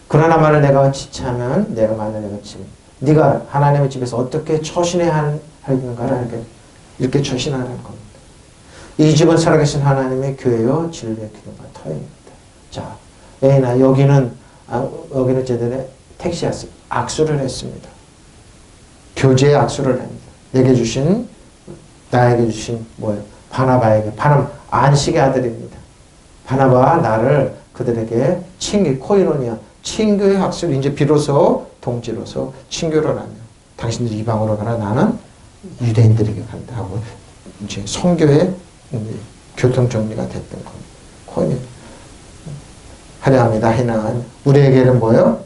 그러나 만일 내가 지체하면 내가 지면 네가 하나님의 집에서 어떻게 처신해야 하는가를 이렇게 처신하는 겁니다. 이 집은 살아계신 하나님의 교회요 진리의 기둥과 터입니다. 자, 여기는 제대로 택시였어. 악수를 했습니다. 교제의 악수를 합니다. 나에게 주신 뭐예요? 바나바에게. 안식의 아들입니다. 바나바와 나를 그들에게 코이노니아, 친교의 악수를 이제 비로소 동지로서 친교를 하며 당신들이 이방으로 가라 나는 유대인들에게 간다 하고 이제 성교의 교통정리가 됐던 겁니다. 코이노. 환영합니다. 희나한 우리에게는 뭐예요?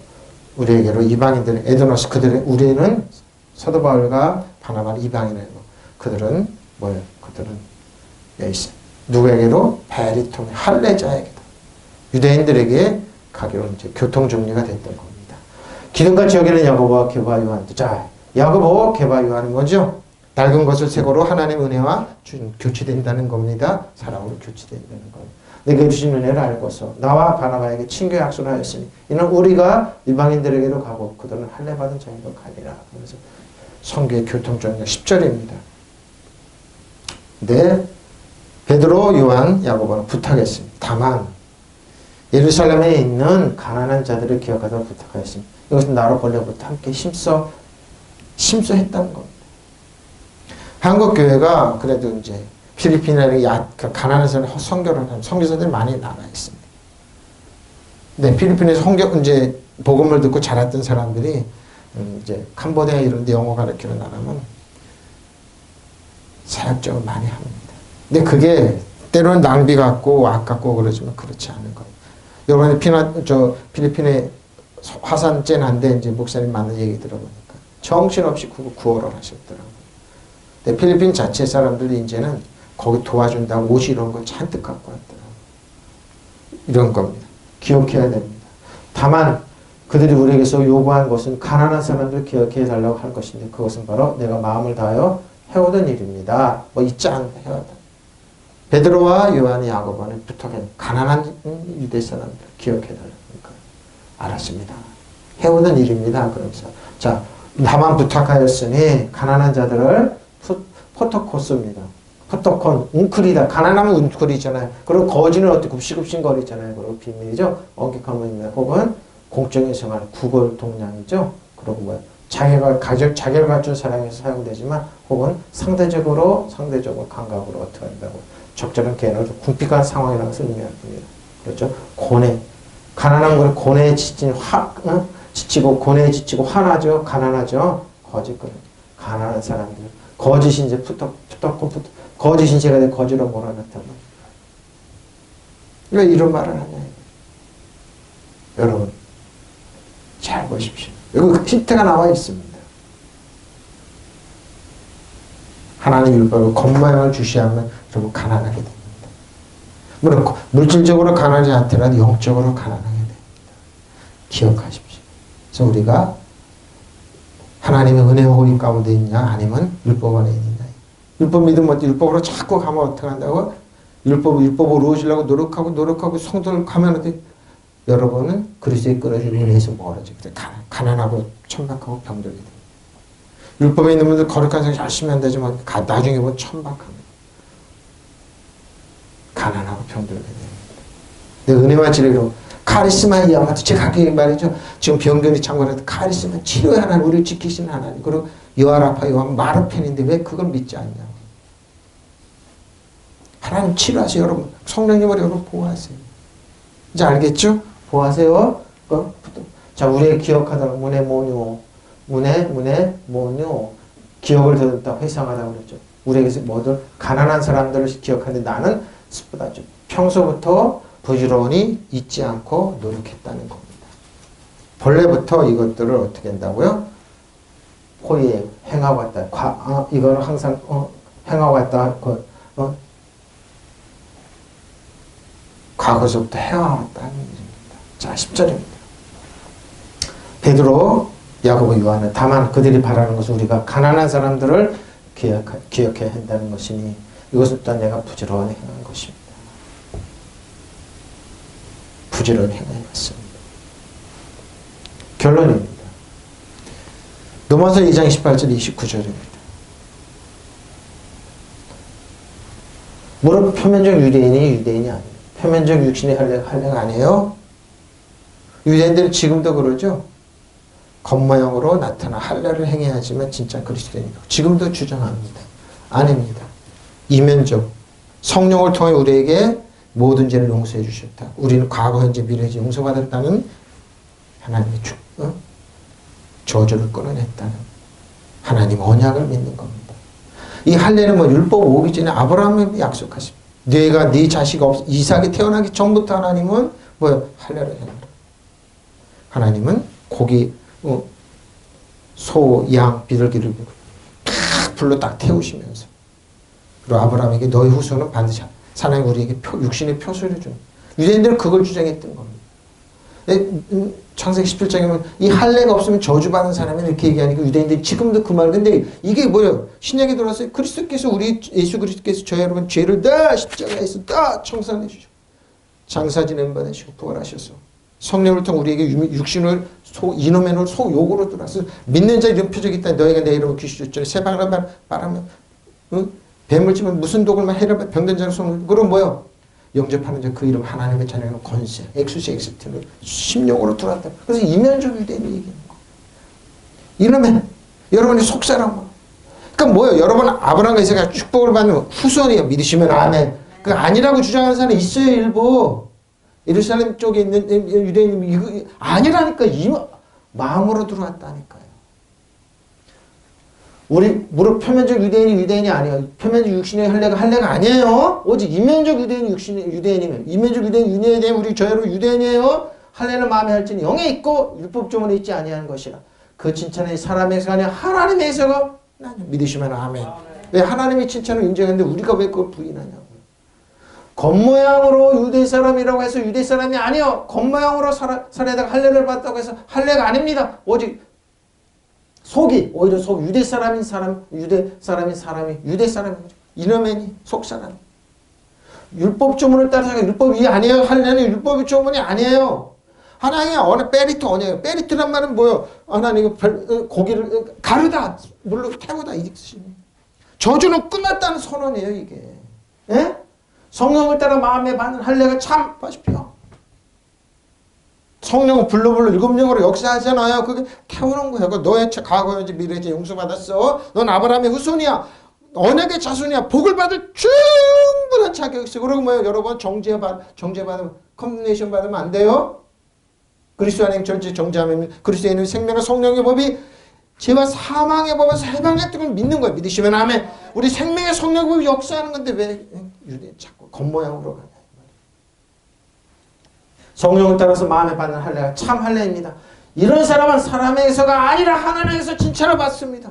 우리에게로 이방인들 에도노스 우리는 사도 바울과 바나바는 이방인이고 그들은 뭐예요? 그들은 누구에게로? 베리통 할례자에게도 유대인들에게 가기로 이제 교통 정리가 됐던 겁니다. 기둥같이 여기는 야고보와 게바 요한. 자, 야고보, 게바 요한은 뭐죠? 낡은 것을 새거로 하나님 은혜와 교체된다는 겁니다. 사랑으로 교체된다는 겁니다. 내게 주신 은혜를 알고서 나와 바나바에게 친교의 약속을 하였으니 이는 우리가 이방인들에게로 가고 그들은 할례 받은 자에게로 가리라. 그래서 성경의 교통정리가 10절입니다. 네, 베드로, 요한, 야고보는 부탁했습니다. 다만 예루살렘에 있는 가난한 자들을 기억하도록 부탁하였습니다. 이것은 나로 본래부터 함께 심소했다는 겁니다. 한국 교회가 그래도 이제 필리핀에 가난한 사람 선교를 하는 선교사들이 많이 나가 있습니다. 네, 필리핀에서 이제 복음을 듣고 자랐던 사람들이 이제 캄보디아 이런 데 영어 가르치는 나라면 사역적으로 많이 합니다. 근데 그게 때로는 낭비 같고 아깝고 그러지만 그렇지 않은 거예요. 요번에 필리핀에 화산재 난데 이제 목사님 만난 얘기 들어보니까 정신없이 구호를 하셨더라고요. 근데 필리핀 자체 사람들이 이제는 거기 도와준다고 옷 이런 걸 잔뜩 갖고 왔더라고요. 이런 겁니다. 기억해야 됩니다. 다만 그들이 우리에게서 요구한 것은 가난한 사람들 기억해 달라고 할 것인데 그것은 바로 내가 마음을 다하여 해오던 일입니다. 잊지 않고 해오다. 베드로와 요한이 야고보는 부탁해 가난한 유대 사람들 기억해 달라니까 알았습니다. 해오던 일입니다. 그러면서 자 다만 부탁하였으니 가난한 자들을 포토코스입니다. 포토콘 웅크리다. 가난하면 웅크리잖아요. 그리고 거지는 어떻게 굽신굽신거리잖아요. 그리고 비밀이죠. 엄격함입니다. 혹은 공적인 생활 구걸 동량이죠. 그리고 뭐야 자기가 갖춘 사랑에서 사용되지만 혹은 상대적으로 감각으로 어떻게 한다고 적절한 개념을 궁핍한 상황이라는 것을 의미할 겁니다. 그렇죠? 고뇌 가난한 걸 고뇌에 지치고 고뇌에 지치고 화나죠. 가난하죠. 거짓거리 가난한 사람들 거짓이 이제 거짓인 제가 내 거지로 몰아넣단 말이에요. 왜 이런 말을 하냐. 여러분, 잘 보십시오. 여기 힌트가 나와 있습니다. 하나님 율법을 겉모양을 주시하면 여러분 가난하게 됩니다. 물론 물질적으로 가난하지 않더라도 영적으로 가난하게 됩니다. 기억하십시오. 그래서 우리가 하나님의 은혜와 호림 가운데 있냐 아니면 율법 안에 있느냐. 율법 믿으면 율법으로 자꾸 가면 어떻게 한다고? 율법으로 오시려고 노력하고 성도를 가면 어떻게? 여러분은 그리스도의 끊어진 은혜에서 멀어지게 돼. 가난하고 천박하고 병들게 됩니다. 율법에 있는 분들 거룩한 생활 열심히 한다지만 나중에 보면 천박합니다. 가난하고 병들게 됩니다. 내 은혜와 진리로 카리스마의 야마트 제가 아까 말이죠. 지금 병들이 참고해도 카리스마 치료의 하나님 우리를 지키시는 하나님 그리고 요아라파 요한 마르펜인데 왜 그걸 믿지 않냐고. 하나님 치료하세요. 여러분 성령님을 여러분 보호하세요. 이제 알겠죠? 보호하세요. 자 우리의 기억하다가 문에 모뇨 기억을 더듬다 회상하다 그랬죠. 우리에게서 모든 가난한 사람들을 기억하는데 나는 스프다죠. 평소부터 부지런히 잊지 않고 노력했다는 겁니다. 본래부터 이것들을 어떻게 한다고요? 호의에 행하고 왔다. 이걸 항상 행하고 왔다. 과거서부터 해왔다는 일입니다. 자, 10절입니다. 베드로, 야고보, 요한은 다만 그들이 바라는 것은 우리가 가난한 사람들을 기억해야 한다는 것이니 이것을 또한 내가 부지런히 행한 것입니다. 부지런히 행하였습니다. 결론입니다. 로마서 2장 28절 29절입니다. 무릇 표면적 유대인이 아니에요. 표면적 육신의 할례가 아니에요. 유대인들은 지금도 그러죠. 겉모양으로 나타나 할례를 행해야지만 진짜 그리스도인이고 지금도 주장합니다. 아닙니다. 이면적 성령을 통해 우리에게 모든 죄를 용서해 주셨다. 우리는 과거, 현재, 미래 용서받았다는 하나님의 저주를 끊어냈다는 하나님 언약을 믿는 겁니다. 이 할례는 율법 오기 전에 아브라함이 약속하십니다. 네가 네 자식 이삭이 태어나기 전부터 하나님은 할례를 행하라. 하나님은 고기, 소, 양, 비둘기를 불로 딱 태우시면서 그리고 아브라함에게 너희 후손은 반드시 하나님 우리에게 육신의 표소를 줍니다. 유대인들은 그걸 주장했던 겁니다. 창세기 17장에 보면 이 할례가 없으면 저주받은 사람이 이렇게 얘기하니까 유대인들이 지금도 그 말. 근데 이게 뭐예요? 신약에 들어왔어요. 그리스도께서 예수 그리스도께서 저희 여러분 죄를 다 십자가에서 다 청산해 주시고 장사 지낸 바 되시고 부활하셔서 성령을 통해 우리에게 육신을 이놈의 눈을 속욕으로 들어서 믿는 자 이런 표적이 있다. 너희가 내 이름으로 귀신 쫓으니 새방을 바라면 뱀을 치면 무슨 독을 해라 병든 자를 손을 그럼 뭐요? 영접하는 자 그 이름 하나님의 자녀는 권세 엑수시 엑스트를 심령으로 들어왔다. 그래서 이면적 유대인이 얘기하는 거. 이러면 여러분이 속사람. 그러니까 뭐예요? 여러분 아브라함과 이삭이 축복을 받는 후손이에요. 믿으시면 아멘. 그 아니라고 주장하는 사람이 있어요. 일부. 예루살렘 쪽에 있는 유대인이 이거 아니라니까 마음으로 들어왔다니까요. 우리 무릇 표면적 유대인이 아니에요. 표면적 육신의 할례가 아니에요. 오직 이면적 유대인이면 이면적 유대인에 대해 우리 저희로 유대인이에요. 할례는 마음에 할지니 영에 있고 율법조문에 있지 아니하는 것이라. 그 칭찬은 사람에서 아니라 하나님에서가 믿으시면 아멘. 왜 하나님의 칭찬을 인정했는데 우리가 왜 그걸 부인하냐고. 겉모양으로 유대 사람이라고 해서 유대 사람이 아니요. 겉모양으로 살에다가 할례를 받았다고 해서 할례가 아닙니다. 오직 속이 오히려 유대 사람인 사람이 이놈의 속 사람. 율법 조문을 따라서 율법이 아니에요. 할례는 율법의 조문이 아니에요. 하나님의 어느 베리트 언어예요. 베리트란 말은 뭐예요? 하나님 고기를 가르다 물로 태우다 이 뜻이에요. 저주는 끝났다는 선언이에요 이게. 예? 성령을 따라 마음에 받는 할례가 참 보십시오. 성령은 불러불러 일곱 영으로 역사하잖아요. 그게 태우는 거예요. 너의 과거, 현재, 미래 이제 용서받았어. 넌 아브라함의 후손이야. 언약의 자손이야. 복을 받을 충분한 자격이 있어. 그리고 뭐예요? 여러분 정죄받으면 컨데네이션 받으면 안 돼요. 그리스도 안에 전체 정죄하면 그리스도에 있는 생명과 성령의 법이 죄와 사망의 법에서 해방했던 걸 믿는 거예요. 믿으시면 아멘. 우리 생명의 성령의 법이 역사하는 건데 왜 유대 자꾸 겉모양으로 가냐. 성령을 따라서 마음에 받는 할례가 참 할례입니다. 이런 사람은 사람에서가 아니라 하나님에서 칭찬을 받습니다.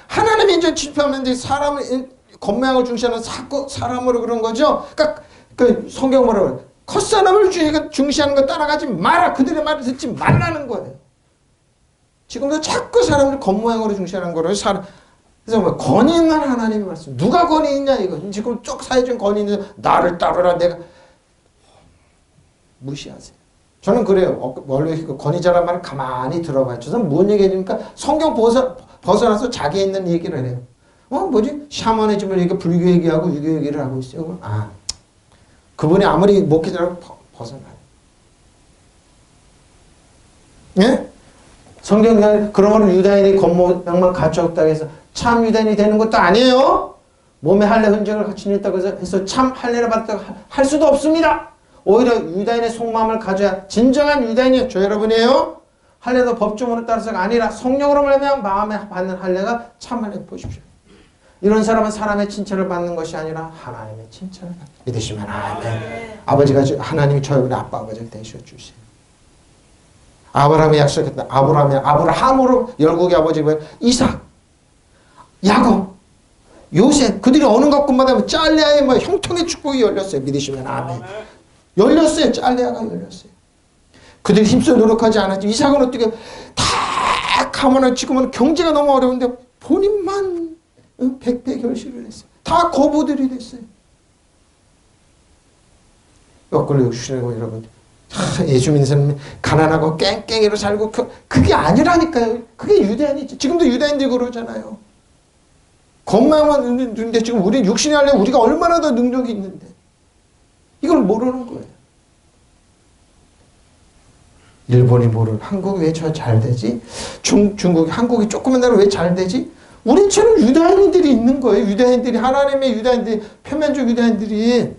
하나님이 이제 칭찬하는데 사람을 겉모양을 중시하는 사람으로 그런 거죠. 그러니까 그 성경 뭐라고 겉사람을 중시하는 거 따라가지 마라. 그들의 말을 듣지 말라는 거예요. 지금도 자꾸 사람을 겉모양으로 중시하는 거를 그래서 뭐 권위 있는 하나님의 말씀. 누가 권위 있냐 이거. 지금 쭉 사회적인 권위 있는 나를 따르라 내가 무시하세요. 저는 그래요. 원래 권위자란 말을 가만히 들어봐요. 저 사람 뭔 얘기 해주니까 성경 벗어나서 자기 있는 얘기를 해요. 뭐지? 샤머니즘을 얘기, 불교 얘기하고 유교 얘기를 하고 있어요. 그분이 아무리 목회자라고 벗어나요. 예? 성경에 그러므로 유다인이 겉모양만 갖추었다고 해서 참 유다인이 되는 것도 아니에요. 몸에 할례 흔적을 같이 냈다고 해서 참 할례를 받았다고 할 수도 없습니다. 오히려 유다인의 속마음을 가져야 진정한 유다인이에요. 저 여러분이에요. 할례도 법조문을 따라서가 아니라 성령으로 말하면 마음에 받는 할례가 참 할례. 보십시오. 이런 사람은 사람의 칭찬을 받는 것이 아니라 하나님의 칭찬을 받는. 믿으시면 아멘. 아버지가 하나님이 저 여러분의 아버지를 되셔주세요. 아브라함이 약속했다. 아브라함으로 열국의 아버지가 이삭, 야곱, 요셉 그들이 어느 것뿐마다 잘레아의 형통의 축복이 열렸어요. 믿으시면 아멘. 열렸어요. 짤레아가 열렸어요. 그들이 힘써 노력하지 않았죠. 이삭은 어떻게 다 가문을 지금은 경제가 너무 어려운데 본인만 백배 결실을 했어요. 다 거부들이 됐어요. 거꾸로 욕심내고 여러분, 예수 믿는 사람이 가난하고 깽깽이로 살고 그게 아니라니까요. 그게 유대인이지. 지금도 유대인들이 그러잖아요. 겁만 있는데 지금 우리 육신이 하려면 우리가 얼마나 더 능력이 있는데 이걸 모르는 거예요. 일본이 모르는 한국이 왜 저 잘 되지? 중국이 한국이 조그만 나라 왜 잘 되지? 우리처럼 유다인들이 있는 거예요. 유다인들이 하나님의 유다인들이 표면적 유다인들이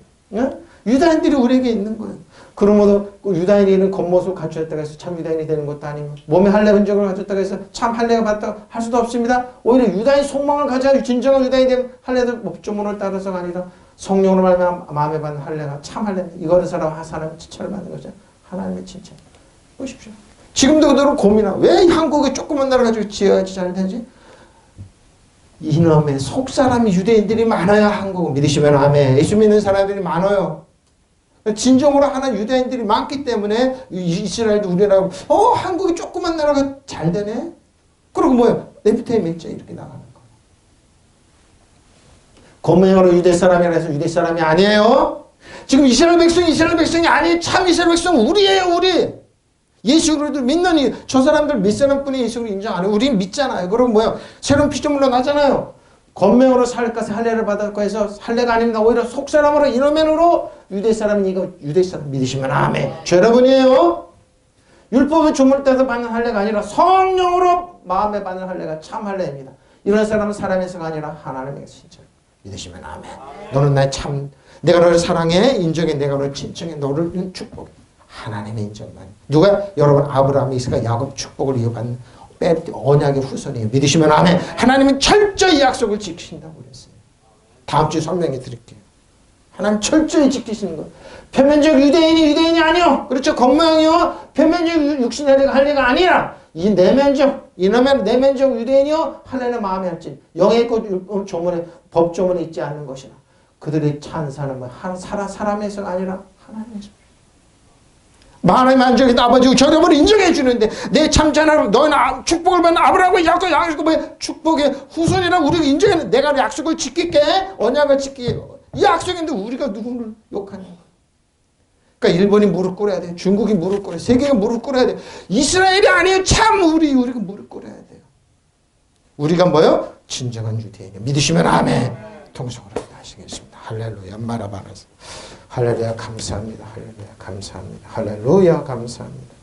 유다인들이 우리에게 있는 거예요. 그러므로 유다인이는 겉모습을 갖추었다고 해서 참 유다인이 되는 것도 아니고 몸에 할례 흔적을 갖췄다고 해서 참 할례가 받다고 할 수도 없습니다. 오히려 유다인 속망을 가져야 진정한 유다인이 되는 할례도 법조문을 따라서가 아니라 성령으로 말미암아 마음에 받는 할례가 참 할례입니다. 이거는 사람의 칭찬을 받는 거죠. 하나님의 칭찬. 보십시오. 지금도 그대로 고민하고 왜 한국에 조그만 나라 가지고 지어야지 잘 되지? 이놈의 속사람이 유대인들이 많아야 한국 믿으시면 아멘. 예수 믿는 사람들이 많아요. 진정으로 하나 유대인들이 많기 때문에 이스라엘도 우리나라 한국이 조그만 나라가 잘 되네. 그리고 뭐야 네프타임 맥자 이렇게 나가는 거. 고명으로 유대 사람이라 해서 유대 사람이 아니에요. 지금 이스라엘 백성이 아니에요. 참 이스라엘 백성 우리예요. 우리. 예수 그리스도를 믿는 저 사람들 몇 사람뿐이 예수를 인정 안 해요. 우리는 믿잖아요. 그럼 뭐야 새로운 피조물로 나잖아요. 권명으로 살 것에 할례를 받았고 해서 할례가 아닙니다. 오히려 속사람으로 이러면으로 유대 사람 믿으시면 아멘. 여러분이에요. 율법의 조문을 따서 받는 할례가 아니라 성령으로 마음에 받는 할례가 참 할례입니다. 이런 사람은 사람에서가 아니라 하나님의 진짜 믿으시면 아멘. 너는 나의 참 내가 너를 사랑해 인정해 내가 너를 친청해 너를 축복해. 하나님의 인정만. 누가? 여러분 아브라함, 이스가 야곱 축복을 이어받는 언약의 후손이에요. 믿으시면 아멘. 하나님은 철저히 약속을 지키신다고 그랬어요. 다음 주에 설명해 드릴게요. 하나님 철저히 지키시는 거예요. 표면적 유대인이 아니요. 그렇죠. 겉모양이요. 표면적 육신의 할례가 아니라 이 내면적 이놈의 내면적 유대인이요. 할례는 마음에 할지 영의 것 조문에 법조문에 있지 않는 것이라. 그들의 찬사는 사람에서가 아니라 하나님에서. 하나님 만족이 아버지 저렴을 인정해 주는데 내 참자나로 너는 축복을 받는 아브라함과 야곱 약속의 축복의 후손이라 우리가 인정해 내가 약속을 지킬게 언약을 지킬게 이 약속인데 우리가 누구를 욕하냐. 그러니까 일본이 무릎 꿇어야 돼. 중국이 무릎 꿇어야 돼. 세계가 무릎 꿇어야 돼. 이스라엘이 아니에요. 참 우리가 무릎 꿇어야 돼요. 우리가 뭐요? 진정한 유대인이요. 믿으시면 아멘. 통성으로 하시겠습니다. 할렐루야 마라바라스. 할렐루야 감사합니다. 할렐루야 감사합니다. 할렐루야 감사합니다.